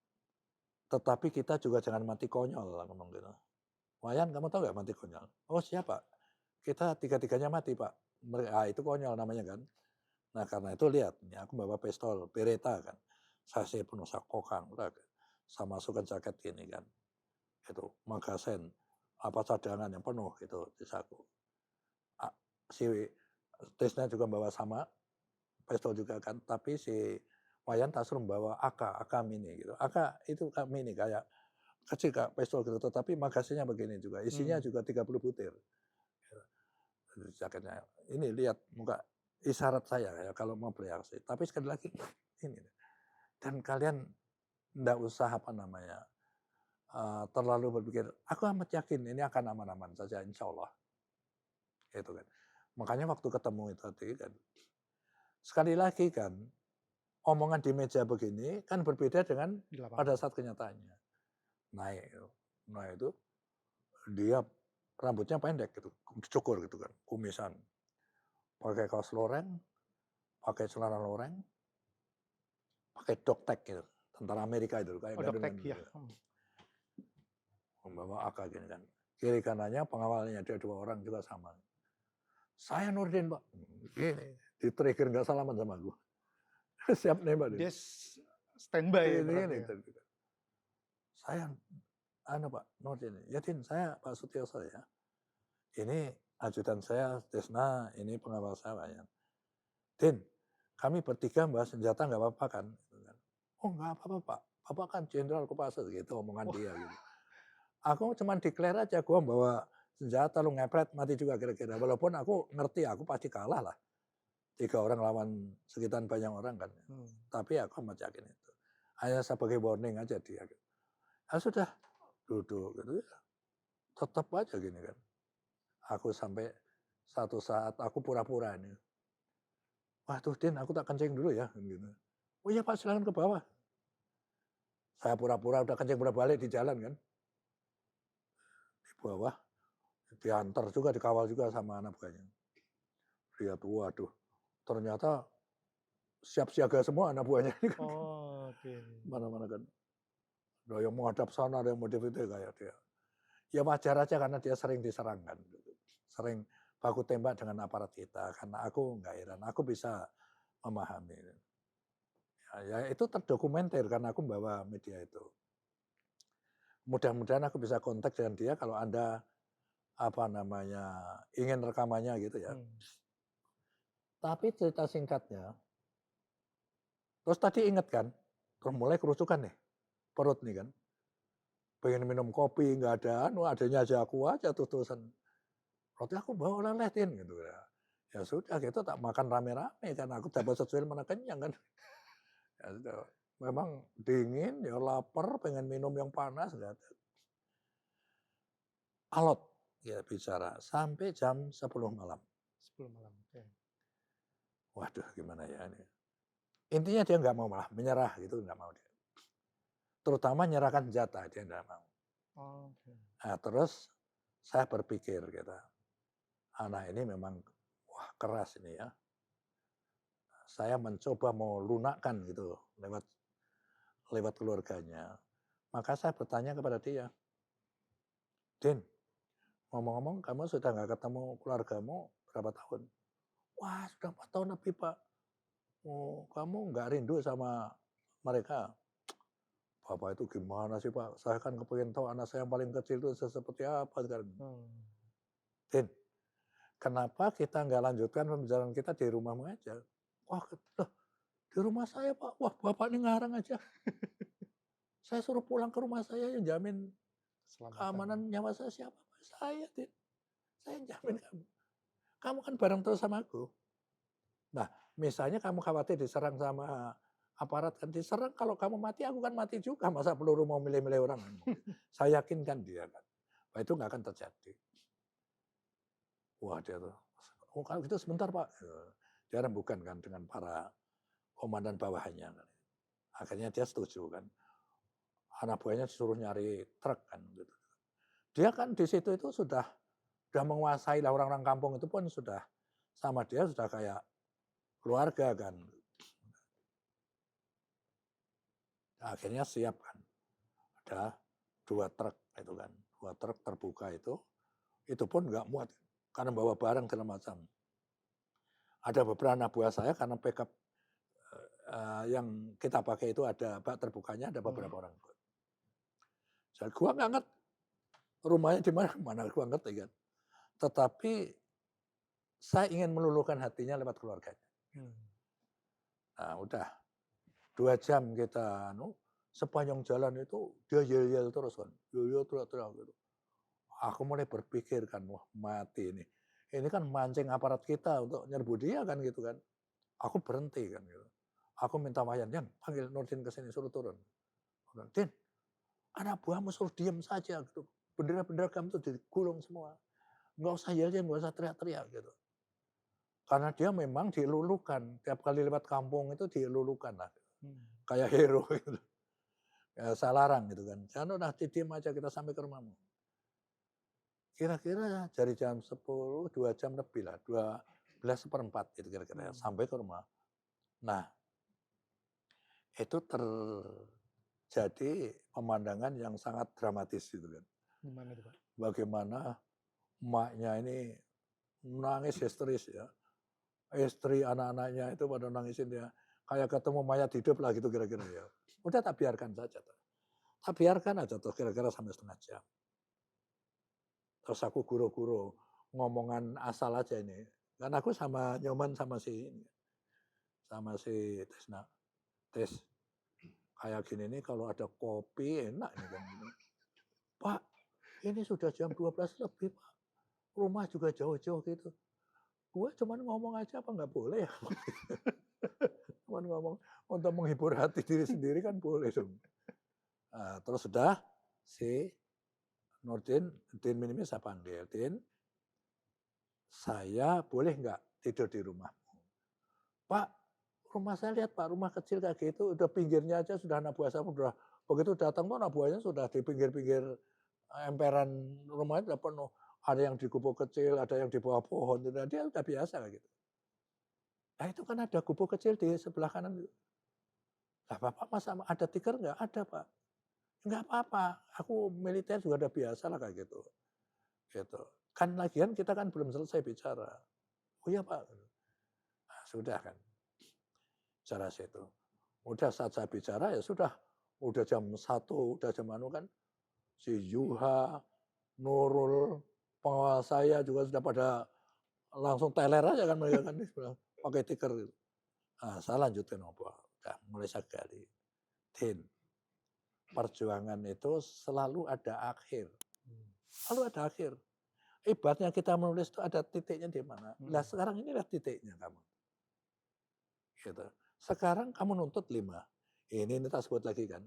Tetapi kita juga jangan mati konyol, ngomong gitu. "Wayan, kamu tahu nggak mati konyol?" "Oh siapa? Kita tiga-tiganya mati, Pak." Itu konyol namanya kan. Nah karena itu lihat, ini aku bawa pistol, Beretta kan. Saya penuh kokang, udah. Saya masukkan jaket ini kan. Itu, magazen, apa cadangan yang penuh gitu di saku. Si Tisna juga bawa sama, pistol juga kan, tapi si Wayan Tasrum bawa AK mini gitu. AK itu mini kayak kecil Kak, pistol gitu, tetapi magasinnya begini juga, isinya Hmm. juga 30 butir. Gitu. Jaketnya. Ini lihat muka, isyarat saya ya kalau mau bereaksi. Tapi sekali lagi ini, dan kalian ndak usah apa namanya, terlalu berpikir, aku amat yakin ini akan aman-aman saja insya Allah. Gitu kan. Makanya waktu ketemu itu tadi kan, sekali lagi kan, omongan di meja begini kan berbeda dengan Di pada lapangan. saat kenyataannya. Naik, nah itu dia rambutnya pendek gitu, dicukur gitu kan, kumisan, pakai kaos loreng, pakai celana loreng, pakai dog tag gitu, tentara Amerika itu kayak Oh, Gandun doktek Gandun ya. gitu. Membawa AK gini kan. Kiri kanannya pengawalnya dia 2 orang juga sama. Saya Nurdin Pak. Gini, di-trigger nggak salaman sama gue. Siap nembak dia. Dia standby Gini, berarti ya. saya Pak Nurdin. Ya Din, saya Pak Sutioso ya. Ini ajudan saya Tisna, ini pengawal saya ya. Din, kami bertiga bawa senjata nggak apa-apa kan? Oh nggak apa-apa Pak. Bapak kan Jenderal Kopassus gitu omongan Wah, dia gitu. Aku cuman declare aja gue bawa senjata lu ngepret mati juga kira-kira. Walaupun aku ngerti aku pasti kalah lah. 3 orang lawan sekitar banyak orang kan. Tapi aku amat yakin itu. Hanya sebagai warning aja dia. Ah sudah duduk gitu ya. Tetap aja gini kan. Aku sampai satu saat aku pura-pura ini. Wah tuh Din aku tak kencing dulu ya. Gitu. Oh iya Pak silakan ke bawah. Saya pura-pura udah kencing balik di jalan kan. Di bawah. Diantar juga, dikawal juga sama anak buahnya. Lihat, waduh, ternyata siap siaga semua anak buahnya ini kan. oh, oke. Mana-mana kan. Ada yang menghadap sana, ada yang modif itu kayak dia. Ya wajar aja karena dia sering diserang kan. Sering baku tembak dengan aparat kita. Karena aku nggak heran, aku bisa memahami. Ya itu terdokumentir karena aku bawa media itu. Mudah-mudahan aku bisa kontak dengan dia kalau Anda apa namanya ingin rekamannya gitu ya. Tapi cerita singkatnya, terus tadi inget kan, terus mulai kerusukan nih, perut nih kan. Pengen minum kopi, nggak ada anu, adanya aja aku aja tuh-tusan. Roti aku bawa oleh-oleh Tin, gitu ya. Ya sudah kita tak makan rame-rame kan, aku dapat sesuai mana kenyang kan. Ya sudah, memang dingin, ya lapar, pengen minum yang panas, nggak ada. Alot, ya bicara, sampai jam 10 malam. 10 malam. Oke. Waduh gimana ya ini. Intinya dia nggak mau malah menyerah gitu, nggak mau dia. Terutama nyerahkan senjata, dia nggak mau. Oke. Nah terus saya berpikir gitu, anak ini memang wah keras ini ya. Saya mencoba mau lunakkan gitu lewat keluarganya. Maka saya bertanya kepada dia, Din, ngomong-ngomong kamu sudah nggak ketemu keluargamu berapa tahun? Wah sudah 4 tahun lebih Pak. Oh, kamu nggak rindu sama mereka? Bapak itu gimana sih Pak? Saya kan kepengen tahu anak saya yang paling kecil itu seperti apa sekarang. Din, kenapa kita nggak lanjutkan pembicaraan kita di rumahmu aja? Wah, loh, di rumah saya Pak. Wah, Bapak ini ngarang aja. Saya suruh pulang ke rumah saya yang jamin keamanan nyawa saya siapa? Saya, Din. Saya jamin kamu. Kamu kan bareng terus sama aku. Nah, misalnya kamu khawatir diserang sama aparat kan diserang kalau kamu mati aku kan mati juga masa peluru mau milih-milih orang. Saya yakinkan dia kan. Wah, itu nggak akan terjadi. Wah dia tuh, oh kalau gitu sebentar Pak. Dia rembukan kan dengan para komandan bawahannya. Akhirnya dia setuju kan. Anak buahnya disuruh nyari truk kan gitu. Dia kan di situ itu sudah menguasai lah orang-orang kampung itu pun sudah sama dia sudah kayak keluarga kan. Akhirnya siap kan. Ada 2 truk itu kan. 2 truk terbuka itu pun nggak muat karena bawa barang segala macam. Ada beberapa anak buah saya karena backup yang kita pakai itu ada bak terbukanya ada beberapa orang. Saya gua nggak ngerti rumahnya di mana gua ngerti kan. Tetapi saya ingin meluluhkan hatinya lewat keluarganya. Nah udah 2 jam kita sepanjang jalan itu dia yel-yel terus kan. Yel-yel teriak-teriak gitu. Aku mulai berpikir kan, wah mati ini. Ini kan mancing aparat kita untuk nyerbu dia kan gitu kan. Aku berhenti kan gitu. Aku minta Wayan, Yan panggil Nurdin ke sini suruh turun. Din, anak buahmu suruh diem saja gitu. Bendera-bendera kamu tuh digulung semua. Nggak usah yel-yel, nggak usah teriak-teriak gitu. Karena dia memang dilulukan. Tiap kali lewat kampung itu dilulukan lah. Kayak hero gitu. Ya, saya larang gitu kan. Jangan udah diem aja kita sampai ke rumahmu. Kira-kira dari jam 10, 2 jam lebih lah. 12:04 gitu kira-kira sampai ke rumah. Nah, itu terjadi pemandangan yang sangat dramatis gitu kan. Gimana itu Pak? Bagaimana emaknya ini nangis histeris ya. Istri anak-anaknya itu pada nangisin dia. Kayak ketemu mayat hidup lah gitu kira-kira ya. Udah tak biarkan saja. Tak biarkan aja tuh kira-kira sampai setengah jam. Terus aku guru-guru ngomongan asal aja ini. Kan aku sama Nyoman sama si Tisna. Tis, kayak gini nih kalau ada kopi enak nih kan. Pak, ini sudah jam 12 lebih Pak. Rumah juga jauh-jauh gitu. Gue cuman ngomong aja apa nggak boleh ya? Cuman ngomong untuk menghibur hati diri sendiri kan boleh dong. Nah, terus sudah si Nurdin, Din Minimi saya panggil. Din, saya boleh nggak tidur di rumah? Pak, rumah saya lihat Pak, rumah kecil kayak gitu, udah pinggirnya aja sudah anak buah saya udah begitu datang tuh anak buahnya sudah di pinggir-pinggir emperan rumahnya udah penuh. Ada yang di gubuk kecil, ada yang di bawah pohon, dia udah biasa kayak gitu. Nah itu kan ada gubuk kecil di sebelah kanan. Lah Bapak masa ada tikar nggak? Ada Pak. Nggak apa-apa, aku militer juga udah biasa lah kayak gitu. Gitu. Kan lagian kita kan belum selesai bicara. Oh iya Pak. Nah, sudah kan. Bicara situ. Udah saat saya bicara ya sudah. Udah jam 1, udah jam anu kan. Si Yuha, Nurul, pengawal saya juga sudah pada langsung teler aja kan mereka kan pakai tikar gitu. Nah, saya lanjutin apa? Udah mulai saya gali. Din, perjuangan itu selalu ada akhir. Selalu ada akhir. Ibaratnya kita menulis itu ada titiknya di mana. Nah sekarang inilah titiknya kamu. Gitu. Sekarang kamu nuntut 5. Ini tak sebut lagi kan.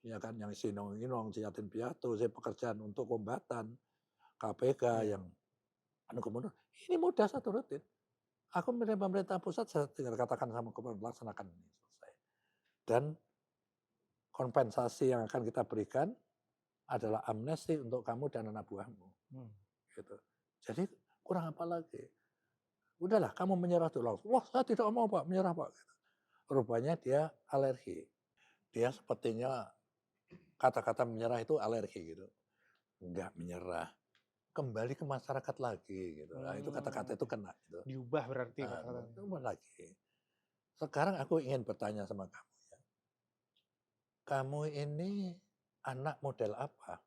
Ya kan yang Sinong-Inong, Ciatin Piatu, saya pekerjaan untuk kombatan, KPK yang kemudian ini mudah saya turutin. Aku menerima pemerintah pusat saya tinggal katakan sama gubernur laksanakan ini selesai. Dan kompensasi yang akan kita berikan adalah amnesti untuk kamu dan anak buahmu. Gitu. Jadi kurang apa lagi? Udahlah kamu menyerah dulu. Wah saya tidak mau Pak, menyerah Pak. Rupanya dia alergi. Dia sepertinya kata-kata menyerah itu alergi gitu. Enggak menyerah, kembali ke masyarakat lagi gitu. Nah, itu kata-kata itu Oke. kena gitu. Diubah berarti Nah, kata-katanya. coba lagi. Sekarang aku ingin bertanya sama kamu ya. Kamu ini anak model apa?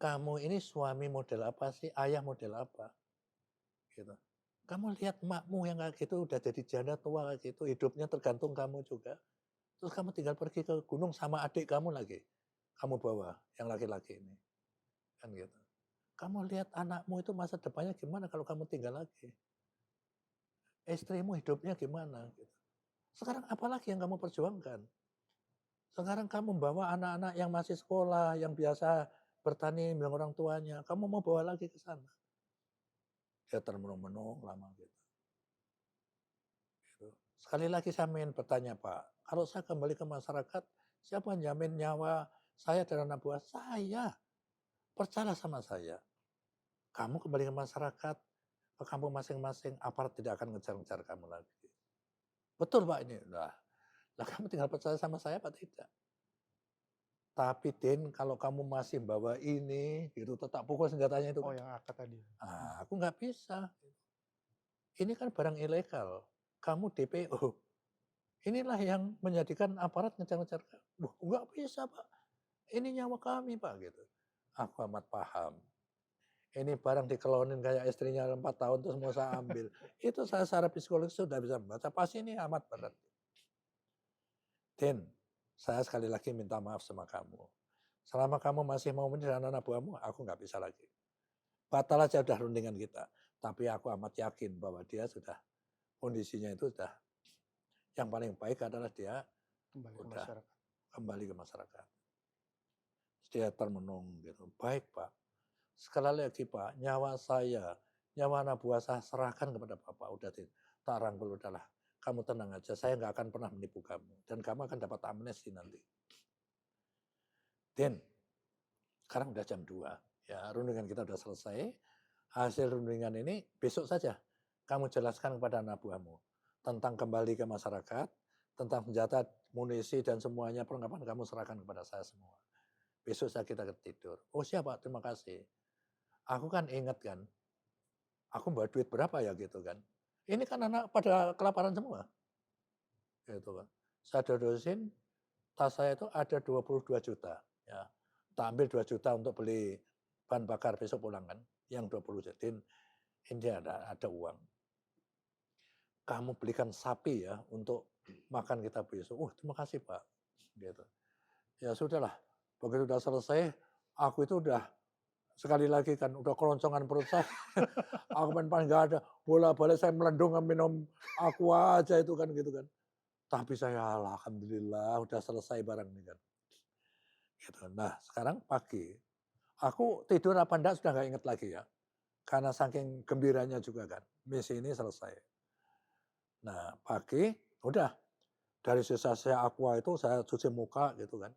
Kamu ini suami model apa sih? Ayah model apa? Gitu. Kamu lihat emakmu yang kayak gitu udah jadi janda tua kayak gitu, hidupnya tergantung kamu juga. Terus kamu tinggal pergi ke gunung sama adik kamu lagi. Kamu bawa yang laki-laki ini. Kan gitu. Kamu lihat anakmu itu masa depannya gimana kalau kamu tinggal lagi? Istrimu hidupnya gimana? Gitu. Sekarang apalagi yang kamu perjuangkan? Sekarang kamu membawa anak-anak yang masih sekolah, yang biasa bertani dengan orang tuanya, kamu mau bawa lagi ke sana. Dia termenung-menung lama gitu. Gitu. Sekali lagi saya ingin bertanya Pak, kalau saya kembali ke masyarakat, siapa yang jamin nyawa saya dan anak buah saya? Percayalah sama saya. Kamu kembali ke masyarakat, ke kampung masing-masing, aparat tidak akan ngejar-ngejar kamu lagi. Betul Pak ini. Lah kamu tinggal percaya sama saya apa tidak? Tapi Din, kalau kamu masih bawa ini, gitu, tetap pukul senjatanya itu Oh kan. yang akad tadi. Aku nggak bisa. Ini kan barang ilegal. Kamu DPO. Inilah yang menjadikan aparat ngejar-ngejar. Wah, nggak bisa Pak. Ini nyawa kami Pak gitu. Aku amat paham. Ini barang dikelonin kayak istrinya 4 tahun terus mau saya ambil. Itu saya secara psikologis sudah bisa membaca. Pasti ini amat berat. Din, saya sekali lagi minta maaf sama kamu. Selama kamu masih mau menyerang anak buahmu, aku nggak bisa lagi. Batal aja udah rundingan kita. Tapi aku amat yakin bahwa dia sudah, kondisinya itu sudah, yang paling baik adalah dia Kembali ke udah masyarakat. kembali ke masyarakat. Dia termenung gitu. Baik Pak, sekali lagi Pak, nyawa saya, nyawa anak buah saya serahkan kepada Bapak. Udah tak rangkul, udahlah. Kamu tenang aja, saya nggak akan pernah menipu kamu. Dan kamu akan dapat amnesti nanti. Den, sekarang udah jam 2. Ya, rundingan kita udah selesai. Hasil rundingan ini besok saja kamu jelaskan kepada anak buahmu tentang kembali ke masyarakat, tentang senjata, munisi dan semuanya perlengkapan kamu serahkan kepada saya semua. Besok saya kita tidur. Oh siap Pak, terima kasih. Aku kan ingat kan, aku bawa duit berapa ya gitu kan. Ini kan anak pada kelaparan semua. Gitu kan. Saya dodosin, tas saya itu ada 22 juta. Ya. Tak ambil 2 juta untuk beli bahan bakar besok pulang kan. Yang 20 juta. Ini ada uang. Kamu belikan sapi ya untuk makan kita besok. Terima kasih Pak. Gitu. Ya sudahlah. Begitu udah selesai, aku itu udah sekali lagi kan udah keroncongan perut saya. Aku paling nggak ada. Bola-balik saya melendung minum aqua aja itu kan gitu kan. Tapi saya alhamdulillah udah selesai barang ini kan. Gitu. Nah sekarang pagi, aku tidur apa enggak sudah nggak inget lagi ya. Karena saking gembiranya juga kan, misi ini selesai. Nah pagi, udah dari sisa saya aqua itu saya cuci muka gitu kan.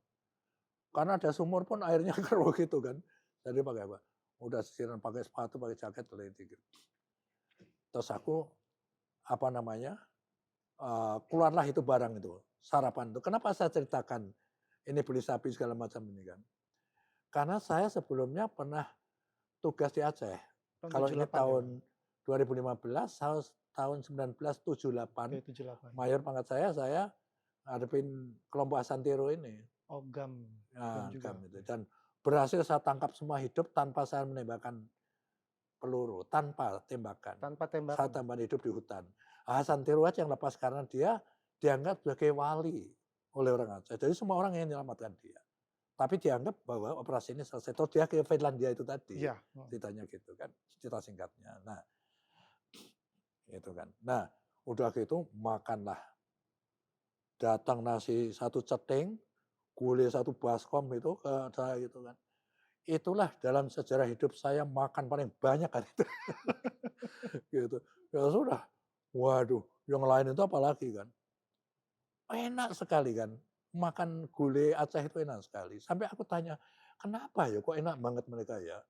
Karena ada sumur pun airnya keruh gitu kan. Jadi pakai apa? Udah sisiran pakai sepatu, pakai jaket, teliti gitu. Terus aku apa namanya, keluarlah itu barang itu, sarapan itu. Kenapa saya ceritakan ini beli sapi segala macam ini kan. Karena saya sebelumnya pernah tugas di Aceh. Tahun Kalau ini 78 ya Pak? tahun 2015, tahun 1978, Oke 78. mayor pangkat saya ngadepin kelompok Asantiro ini. Oh GAM. GAM Nah, juga. GAM itu. Dan berhasil saya tangkap semua hidup tanpa saya menembakkan peluru, tanpa tembakan. Tanpa Saya tembakan. tambahan hidup di hutan. Asantiro aja yang lepas karena dia dianggap sebagai wali oleh orang Aceh. Jadi semua orang yang menyelamatkan dia. Tapi dianggap bahwa operasi ini selesai. Terus dia ke Finlandia itu tadi. Iya. Ceritanya gitu kan. Cerita singkatnya. Nah, itu kan. Nah, udah gitu makanlah. Datang nasi satu ceting, gulai satu baskom itu ke saya gitu kan. Itulah dalam sejarah hidup saya makan paling banyak kan itu. Gitu. Ya sudah. Waduh, yang lain itu apalagi kan. Enak sekali kan. Makan gulai Aceh itu enak sekali. Sampai aku tanya, kenapa ya kok enak banget mereka ya.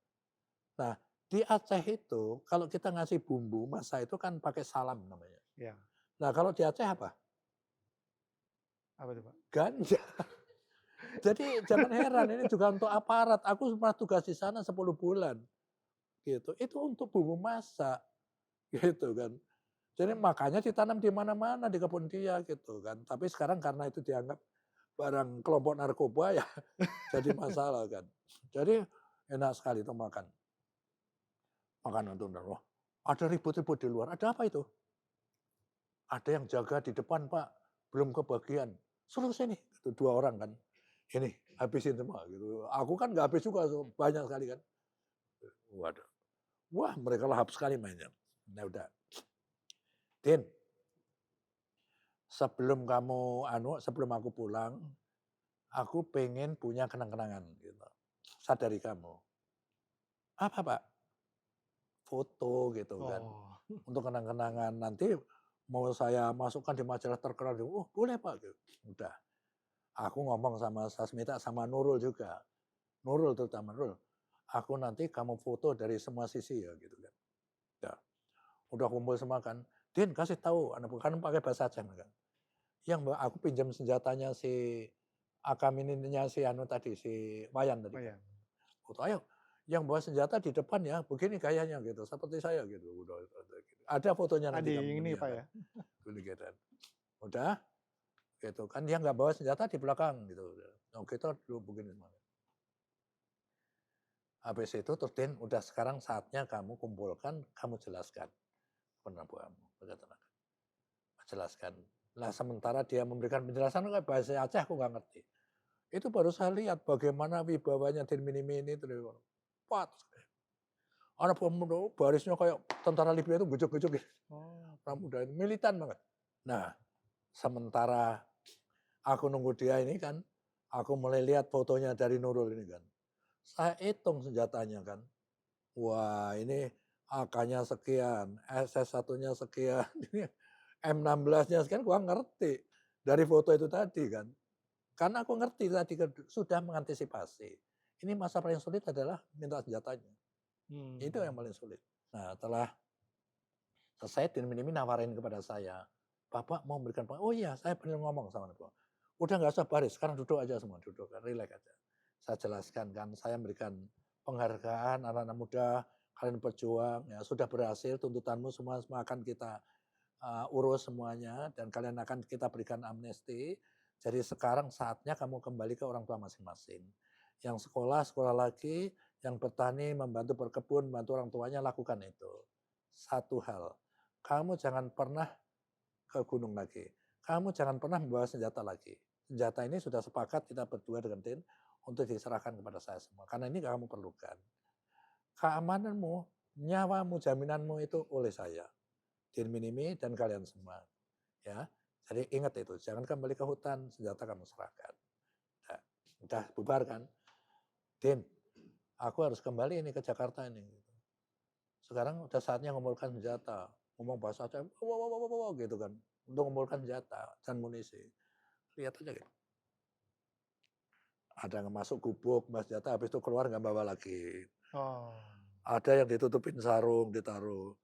Nah Di Aceh itu kalau kita ngasih bumbu masa itu kan pakai salam namanya. Ya, Nah kalau di Aceh apa? apa tuh Pak? Ganja. Jadi jangan heran ini juga untuk aparat. Aku pernah tugas di sana 10 bulan gitu. Itu untuk bumbu masak gitu kan. Jadi makanya ditanam di mana-mana di kebun dia gitu kan. Tapi sekarang karena itu dianggap barang kelompok narkoba ya jadi masalah kan. Jadi enak sekali itu makan. Makan untuk wah, ada ribut-ribut di luar. Ada apa itu? Ada yang jaga di depan Pak, belum kebagian. Suruh sini, itu 2 orang kan. Ini habisin semua gitu. Aku kan nggak habis juga banyak sekali kan. Waduh. Wah mereka lahap sekali mainnya. Nah udah. Din, sebelum kamu sebelum aku pulang, aku pengen punya kenang-kenangan gitu. Sadari kamu. Apa Pak? Foto gitu kan. Oh, Untuk kenang-kenangan nanti mau saya masukkan di majalah terkenal. Oh boleh Pak. Gitu. Udah. Aku ngomong sama Sasmita sama Nurul juga. Nurul terutama Nurul. Aku nanti kamu foto dari semua sisi ya gitu kan. Ya, udah kumpul semua kan. Din kasih tahu, kan pakai bahasa Aceh kan. Yang aku pinjam senjatanya si Akam ininya si Anu tadi, si Wayan tadi oh kan. ya. Foto, ayo yang bawa senjata di depan ya, begini gayanya gitu, seperti saya gitu. Udah, gitu. Ada fotonya Ada nanti kamu yang ini Pak kan. ya. Gitu. Udah, gitu kan dia nggak bawa senjata di belakang gitu. Oh, kita dulu begini semua. Habis itu terus Din, udah sekarang saatnya kamu kumpulkan, kamu jelaskan penabuhanmu. Jelaskan. Nah sementara dia memberikan penjelasan bahasa Aceh aku nggak ngerti. Itu baru saya lihat bagaimana wibawanya Din Minimi ini terus. Wah, anak pemuda barisnya kayak tentara Libya itu gujuk-gujuk gitu. Oh, Pramuda itu militan banget. Nah, sementara aku nunggu dia ini kan, aku mulai lihat fotonya dari Nurul ini kan. Saya hitung senjatanya kan. Wah, ini AK-nya sekian, SS1-nya sekian, ini M16-nya sekian, gua ngerti dari foto itu tadi kan. Karena aku ngerti tadi sudah mengantisipasi. Ini masa paling sulit adalah minta senjatanya. Itu yang paling sulit. Nah, setelah selesai Din Minimi nawarin kepada saya, Bapak mau memberikan oh iya, saya benar ngomong sama Bapak. Udah nggak usah baris, sekarang duduk aja semua, duduk, relax aja. Saya jelaskan kan, saya memberikan penghargaan anak-anak muda, kalian berjuang, ya sudah berhasil, tuntutanmu semua akan kita urus semuanya dan kalian akan kita berikan amnesti. Jadi sekarang saatnya kamu kembali ke orang tua masing-masing. Yang sekolah, sekolah lagi, yang bertani, membantu berkebun, membantu orang tuanya, lakukan itu. Satu hal, kamu jangan pernah ke gunung lagi. Kamu jangan pernah membawa senjata lagi. Senjata ini sudah sepakat kita berdua dengan Din untuk diserahkan kepada saya semua. Karena ini kamu perlukan. Keamananmu, nyawamu, jaminanmu itu oleh saya. Din Minimi dan kalian semua. Ya, jadi ingat itu, jangan kembali ke hutan, senjata kamu serahkan. Nah, udah bubar kan? Din, aku harus kembali ini ke Jakarta ini. Sekarang udah saatnya mengumpulkan senjata. Ngomong bahasa Aceh, gitu kan. Untuk mengumpulkan senjata dan munisi. Lihat aja gitu. Ada yang masuk gubuk, mas senjata, habis itu keluar nggak bawa lagi. oh. Ada yang ditutupin sarung, ditaruh.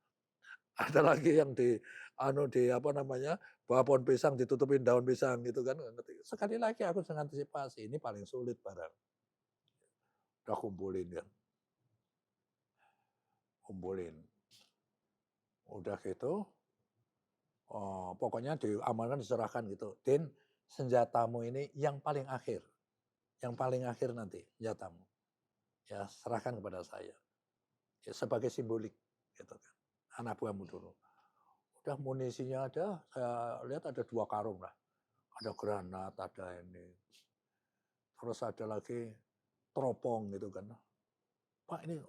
Ada lagi yang di apa namanya, bawa pohon pisang ditutupin daun pisang gitu kan. Sekali lagi aku antisipasi, ini paling sulit barang. Udah kumpulin kan. Kumpulin. Udah gitu, oh, pokoknya diamankan diserahkan gitu. Din, senjatamu ini yang paling akhir. Yang paling akhir nanti senjatamu. Ya, serahkan kepada saya. Ya, sebagai simbolik gitu kan. Anak buahmu dulu. Udah munisinya ada, saya lihat ada 2 karung lah. Ada granat, ada ini. Terus ada lagi teropong gitu kan. Pak ini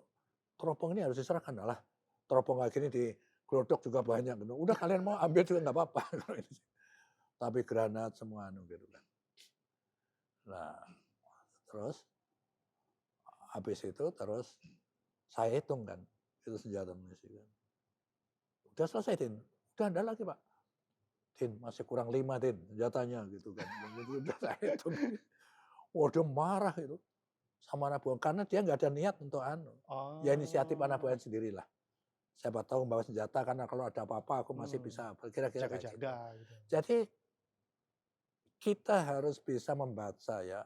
teropong ini harus diserahkan. Lah, teropong kayak gini di glodok juga banyak. Gitu. Udah kalian mau ambil juga nggak apa-apa. Tapi granat semua anu gitu kan. Nah, terus habis itu terus saya hitung kan. Itu senjata munisi kan. Udah selesai Din. Udah ada lagi Pak. Din masih kurang 5 Din senjatanya gitu kan. Udah saya hitung. Waduh marah itu. sama anak buah karena dia nggak ada niat untuk ya inisiatif anak Oh, buahnya sendirilah. Siapa tahu membawa senjata karena kalau ada apa-apa aku masih hmm, bisa kira-kira kayak gitu. jaga-jaga gitu. Jadi kita harus bisa membaca ya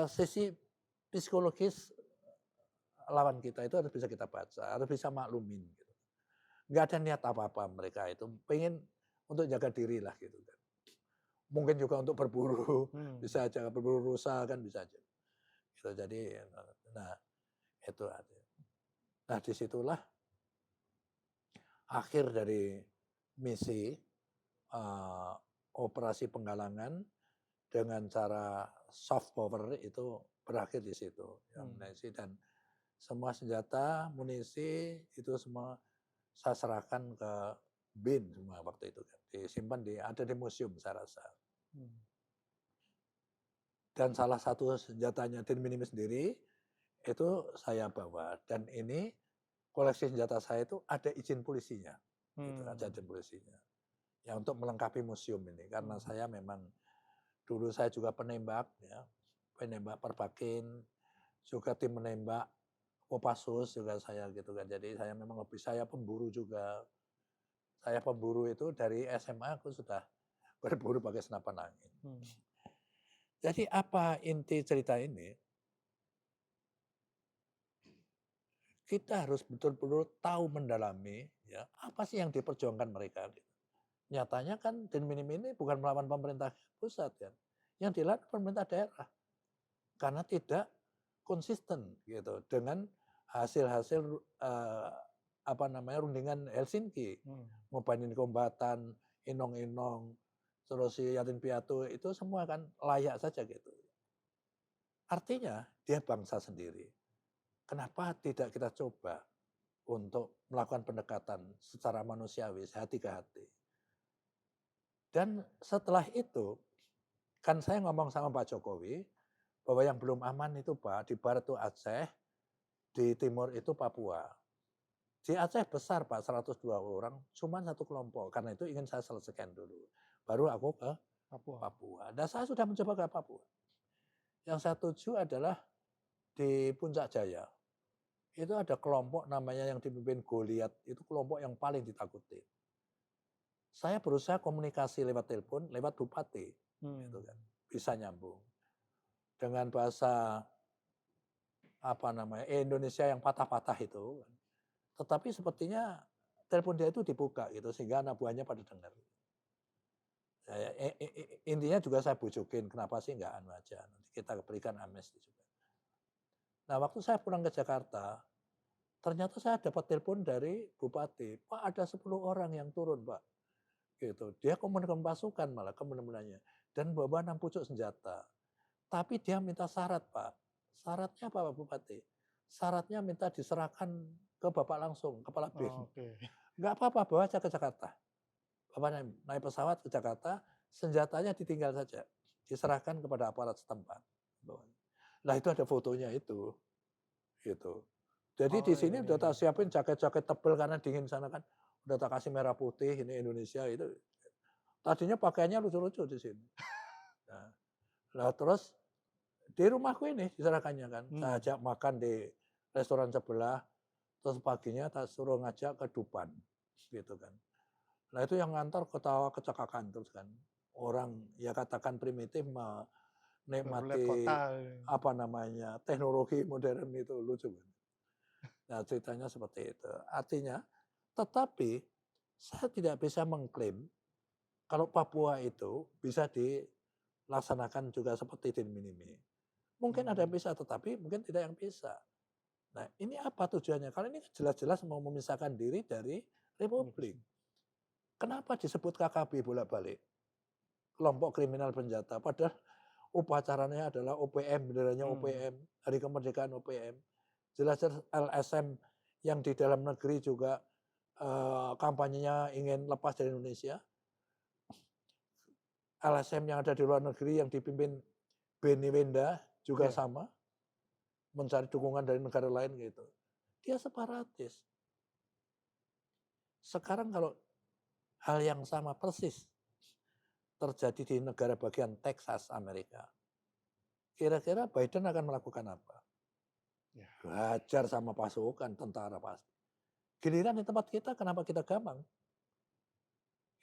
sisi psikologis lawan kita itu harus bisa kita baca, harus bisa maklumin gitu. Nggak ada niat apa-apa mereka itu, pengen untuk jaga diri lah gitu kan. Mungkin juga untuk berburu, Hmm, bisa aja berburu rusa kan bisa aja. Gitu, jadi nah itu artinya. Nah disitulah akhir dari misi operasi penggalangan dengan cara soft power itu berakhir di situ. Ya, hmm, munisi dan semua senjata, munisi itu semua saya serahkan ke BIN semua waktu itu kan. Disimpan ada di museum saya rasa. hmm, Dan salah satu senjatanya Din Minimi sendiri itu saya bawa dan ini koleksi senjata saya itu ada izin polisinya. Gitu, ada hmm, izin polisinya. Ya untuk melengkapi museum ini karena hmm, saya memang dulu saya juga penembak ya, penembak perbakin, juga tim menembak Kopassus juga saya gitu kan. Jadi saya memang hobi saya pemburu juga. Saya pemburu itu dari SMA aku sudah berburu pakai senapan angin. hmm, Jadi apa inti cerita ini? Kita harus betul-betul tahu mendalami ya apa sih yang diperjuangkan mereka. Gitu. Nyatanya kan Den Minim ini bukan melawan pemerintah pusat kan, yang dilawan pemerintah daerah karena tidak konsisten gitu dengan hasil-hasil apa namanya rundingan Helsinki, hmm, Ngobanin Kombatan, Inong-Inong, terus si Yatin Piatu itu semua kan layak saja gitu. Artinya dia bangsa sendiri. Kenapa tidak kita coba untuk melakukan pendekatan secara manusiawi, hati ke hati. Dan setelah itu, kan saya ngomong sama Pak Jokowi, bahwa yang belum aman itu Pak, di barat itu Aceh, di timur itu Papua. Di Aceh besar Pak, 102 orang, cuma satu kelompok. Karena itu ingin saya selesaikan dulu. Baru aku ke Papua. Papua. Dan saya sudah mencoba ke Papua. Yang saya tuju adalah di Puncak Jaya. Itu ada kelompok namanya yang dipimpin Goliat, itu kelompok yang paling ditakuti. Saya berusaha komunikasi lewat telepon, lewat bupati, Hmm, gitu kan, bisa nyambung dengan bahasa apa namanya Indonesia yang patah-patah itu. Tetapi sepertinya telepon dia itu dibuka gitu sehingga anak buahnya pada dengar. Intinya juga saya bujukin kenapa sih nggak anu aja nanti kita berikan amnesti juga. Nah waktu saya pulang ke Jakarta, ternyata saya dapat telepon dari bupati, Pak ada 10 orang yang turun Pak. Gitu. Dia komandan pasukan malah komandannya dan bawa 6 pucuk senjata. Tapi dia minta syarat, Pak. Syaratnya apa, Pak Bupati? Syaratnya minta diserahkan ke Bapak langsung, Kepala BIN. oke. Enggak apa-apa, bawa aja ke Jakarta. Bapak naik pesawat ke Jakarta, senjatanya ditinggal saja. Diserahkan kepada aparat setempat. Nah itu ada fotonya itu. Gitu. Jadi di Oh sini iya udah tak iya. siapin jaket-jaket tebel karena dingin sana kan. Udah tak kasih merah putih, ini Indonesia itu. Tadinya pakaiannya lucu-lucu di sini. Nah, lah terus di rumahku ini diserahkannya kan. Saya Hmm, ajak makan di restoran sebelah, terus paginya tak suruh ngajak ke Dupan, gitu kan. Nah itu yang ngantor ketawa kecekakan terus kan. Orang ya katakan primitif baru lihat kota. menikmati apa namanya teknologi modern itu lucu kan. Nah ceritanya seperti itu. Artinya, tetapi saya tidak bisa mengklaim kalau Papua itu bisa dilaksanakan juga seperti di Minimi. Mungkin ada yang Hmm, bisa, tetapi mungkin tidak yang bisa. Nah, ini apa tujuannya? Kalau ini jelas-jelas mau memisahkan diri dari Republik. komunikasi. Kenapa disebut KKB bolak-balik? Kelompok kriminal bersenjata. Padahal upacaranya adalah OPM, benderanya Hmm, OPM, Hari Kemerdekaan OPM. Jelas-jelas LSM yang di dalam negeri juga kampanyenya ingin lepas dari Indonesia. LSM yang ada di luar negeri yang dipimpin Benny Wenda juga iya. sama, mencari dukungan dari negara lain gitu. Dia separatis. Sekarang kalau hal yang sama persis terjadi di negara bagian Texas Amerika. Kira-kira Biden akan melakukan apa? Ya. Hajar sama pasukan, tentara pasti. Giliran di tempat kita, kenapa kita gampang?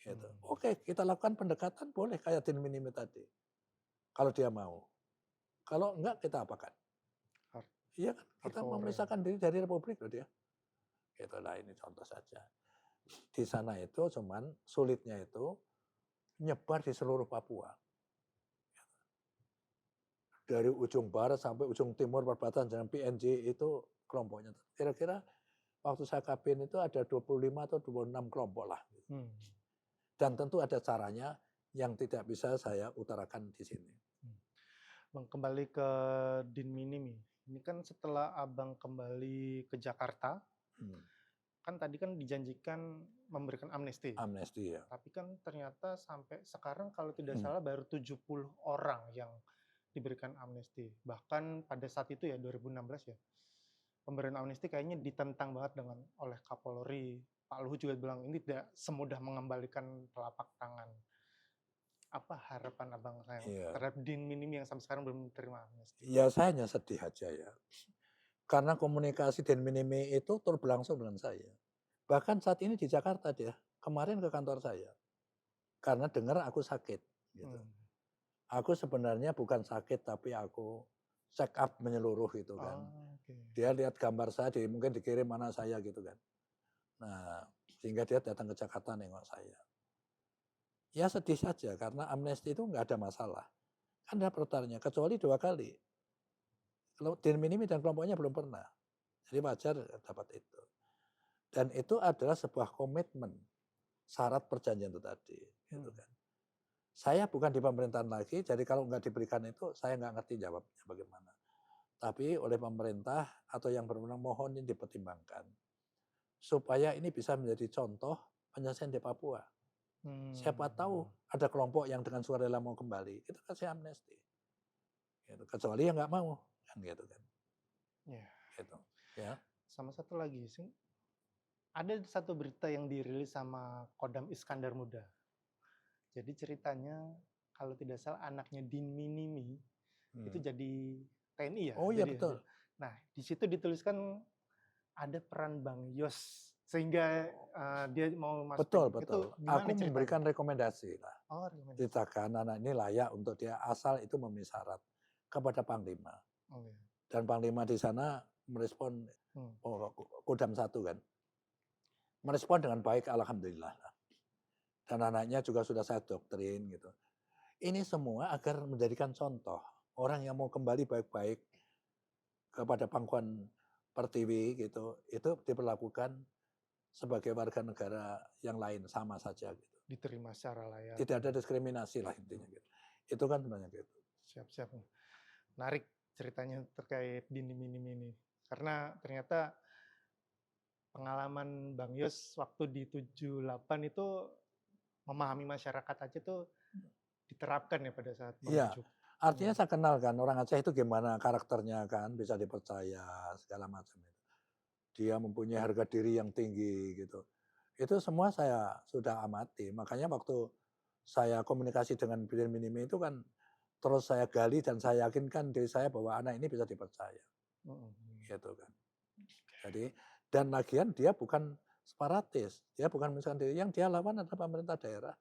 Gitu. Oke, kita lakukan pendekatan boleh kayak Din Minimi tadi. Kalau dia mau. Kalau enggak, kita apakan? Hard Iya kan, kita hardcore ya. memisahkan diri dari Republik loh dia. Gitu lah, ini contoh saja. Di sana itu cuman sulitnya itu nyebar di seluruh Papua. Dari ujung barat sampai ujung timur perbatasan dengan PNJ itu kelompoknya. Kira-kira waktu saya kabin itu ada 25 atau 26 kelompok lah. Hmm. Dan tentu ada caranya yang tidak bisa saya utarakan di sini. Bang, kembali ke Din Minimi. Ini kan setelah Abang kembali ke Jakarta, kan tadi kan dijanjikan memberikan amnesti. Amnesti ya. Tapi kan ternyata sampai sekarang kalau tidak salah baru 70 orang yang diberikan amnesti. Bahkan pada saat itu ya 2016 ya, pemberian amnesti kayaknya ditentang banget oleh Kapolri. Pak Luhut juga bilang ini tidak semudah mengembalikan telapak tangan. Apa harapan Abang terhadap Din Minimi yang sampai sekarang belum terima amnesti? Ya saya hanya sedih aja ya. Karena komunikasi Din Minimi itu terus berlangsung dengan saya. Bahkan saat ini di Jakarta dia, kemarin ke kantor saya. Karena dengar aku sakit. Gitu. Aku sebenarnya bukan sakit tapi aku check up menyeluruh gitu kan. Dia lihat gambar saya, mungkin dikirim anak saya gitu kan. Nah, sehingga dia datang ke Jakarta nengok saya. Ya sedih saja karena amnesti itu nggak ada masalah. Kan ada pertarnya, kecuali 2 kali. Kalau Din Minimi dan kelompoknya belum pernah. Jadi wajar dapat itu. Dan itu adalah sebuah komitmen, syarat perjanjian itu tadi. Gitu kan. Saya bukan di pemerintahan lagi, jadi kalau nggak diberikan itu, saya nggak ngerti jawabnya bagaimana. Tapi oleh pemerintah atau yang berwenang mohon ini dipertimbangkan. Supaya ini bisa menjadi contoh penyelesaian di Papua. Siapa tahu ada kelompok yang dengan sukarela mau kembali, kita kasih amnesti. Gitu. Kecuali yang nggak mau, kan gitu kan. Ya. Gitu. Ya. Sama satu lagi sih, ada satu berita yang dirilis sama Kodam Iskandar Muda. Jadi ceritanya kalau tidak salah anaknya Din Minimi itu jadi TNI ya. Oh iya betul. Nah di situ dituliskan ada peran Bang Yos sehingga dia mau masuk. Betul betul. Itu gimana Aku memberikan rekomendasi lah. Oh, rekomendasi. Ceritakan anak ini layak untuk dia asal itu memenuhi syarat kepada Panglima. Dan Panglima di sana merespon Kodam 1 kan. Merespon dengan baik alhamdulillah. Dan anaknya juga sudah saya doktrin gitu. Ini semua agar menjadikan contoh orang yang mau kembali baik-baik kepada pangkuan Pertiwi gitu, itu diperlakukan sebagai warga negara yang lain sama saja gitu. Diterima secara layak. Tidak ada diskriminasi lah intinya gitu. Itu kan sebenarnya gitu. Siap-siap. Menarik ceritanya terkait Din Minimi ini. Karena ternyata pengalaman Bang Yos waktu di 78 itu memahami masyarakat Aceh itu diterapkan ya pada saat menuju. Artinya saya kenal kan orang Aceh itu gimana karakternya kan, bisa dipercaya segala macam itu. Dia mempunyai harga diri yang tinggi gitu. Itu semua saya sudah amati. Makanya waktu saya komunikasi dengan Din Minimi itu kan terus saya gali dan saya yakinkan diri saya bahwa anak ini bisa dipercaya. Gitu kan. Jadi dan lagian dia bukan separatis, dia bukan misalkan yang dia lawan adalah pemerintah daerah.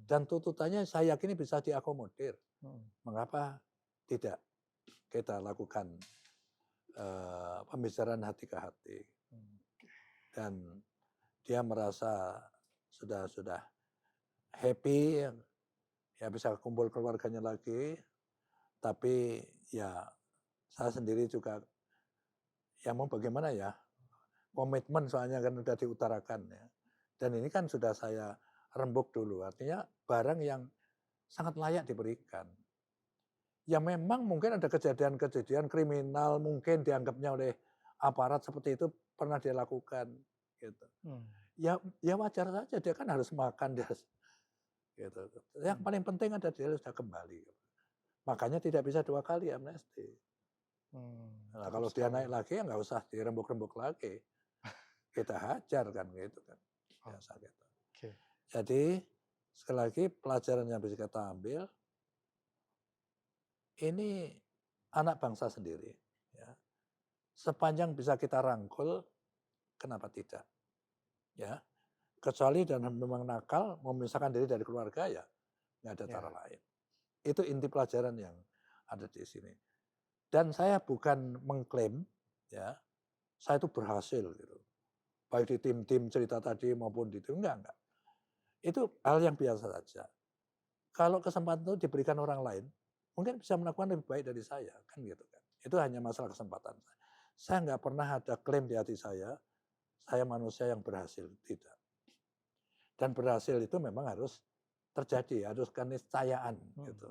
Dan tuntutannya saya yakin bisa diakomodir. Mengapa tidak kita lakukan pembicaraan hati ke hati. Dan dia merasa sudah happy, ya bisa kumpul keluarganya lagi. Tapi ya saya sendiri juga ya mau bagaimana ya, komitmen soalnya kan sudah diutarakan ya. Dan ini kan sudah saya rembuk dulu, artinya barang yang sangat layak diberikan. Ya memang mungkin ada kejadian-kejadian kriminal mungkin dianggapnya oleh aparat seperti itu pernah dia lakukan gitu. Ya wajar saja, dia kan harus makan dia gitu. Yang paling penting ada dia sudah kembali. Makanya tidak bisa 2 kali amnesti. Nah, kalau dia naik lagi ya nggak usah dirembuk-rembuk lagi. Kita hajar kan gitu kan. Biasa gitu. Jadi sekali lagi pelajaran yang bisa kita ambil ini anak bangsa sendiri. Ya. Sepanjang bisa kita rangkul, kenapa tidak? Ya, kecuali dan memang nakal, memisahkan diri dari keluarga ya, nggak ada cara Ya. lain. Itu inti pelajaran yang ada di sini. Dan saya bukan mengklaim, ya, saya itu berhasil gitu. Baik di tim-tim cerita tadi maupun di tim, enggak. Itu hal yang biasa saja. Kalau kesempatan itu diberikan orang lain, mungkin bisa melakukan lebih baik dari saya, kan gitu kan. Itu hanya masalah kesempatan. Saya nggak pernah ada klaim di hati saya manusia yang berhasil, tidak. Dan berhasil itu memang harus terjadi, harus keniscayaan gitu.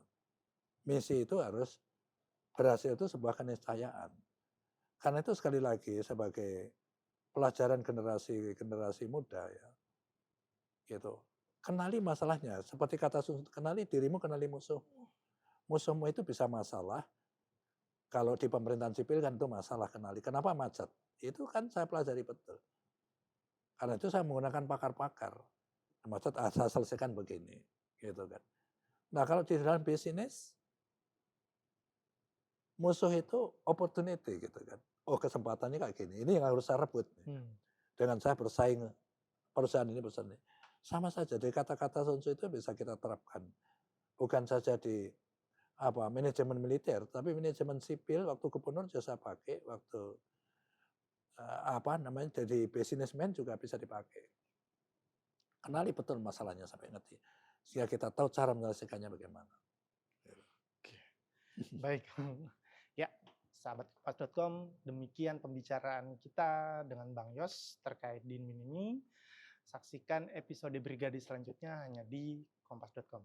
Misi itu harus berhasil itu sebuah keniscayaan. Karena itu sekali lagi sebagai pelajaran generasi muda ya, gitu. Kenali masalahnya, seperti kata Sun Tzu, kenali dirimu, kenali musuhmu. Musuhmu itu bisa masalah, kalau di pemerintahan sipil kan itu masalah kenali. Kenapa macet? Itu kan saya pelajari betul. Karena itu saya menggunakan pakar-pakar. Macet saya selesaikan begini, gitu kan. Nah kalau di dalam bisnis, musuh itu opportunity gitu kan. Oh kesempatannya kayak gini, ini yang harus saya rebut. Dengan saya bersaing, perusahaan ini. Sama saja, dari kata-kata Sun Tzu itu bisa kita terapkan. Bukan saja di manajemen militer, tapi manajemen sipil, waktu gubernur juga saya pakai, waktu jadi businessman juga bisa dipakai. Kenali betul masalahnya sampai ngerti. Sehingga kita tahu cara menyelesaikannya bagaimana. Oke. Baik. Ya, sahabat kompas.com, demikian pembicaraan kita dengan Bang Yos terkait Din Minimi. Saksikan episode Brigade selanjutnya hanya di kompas.com.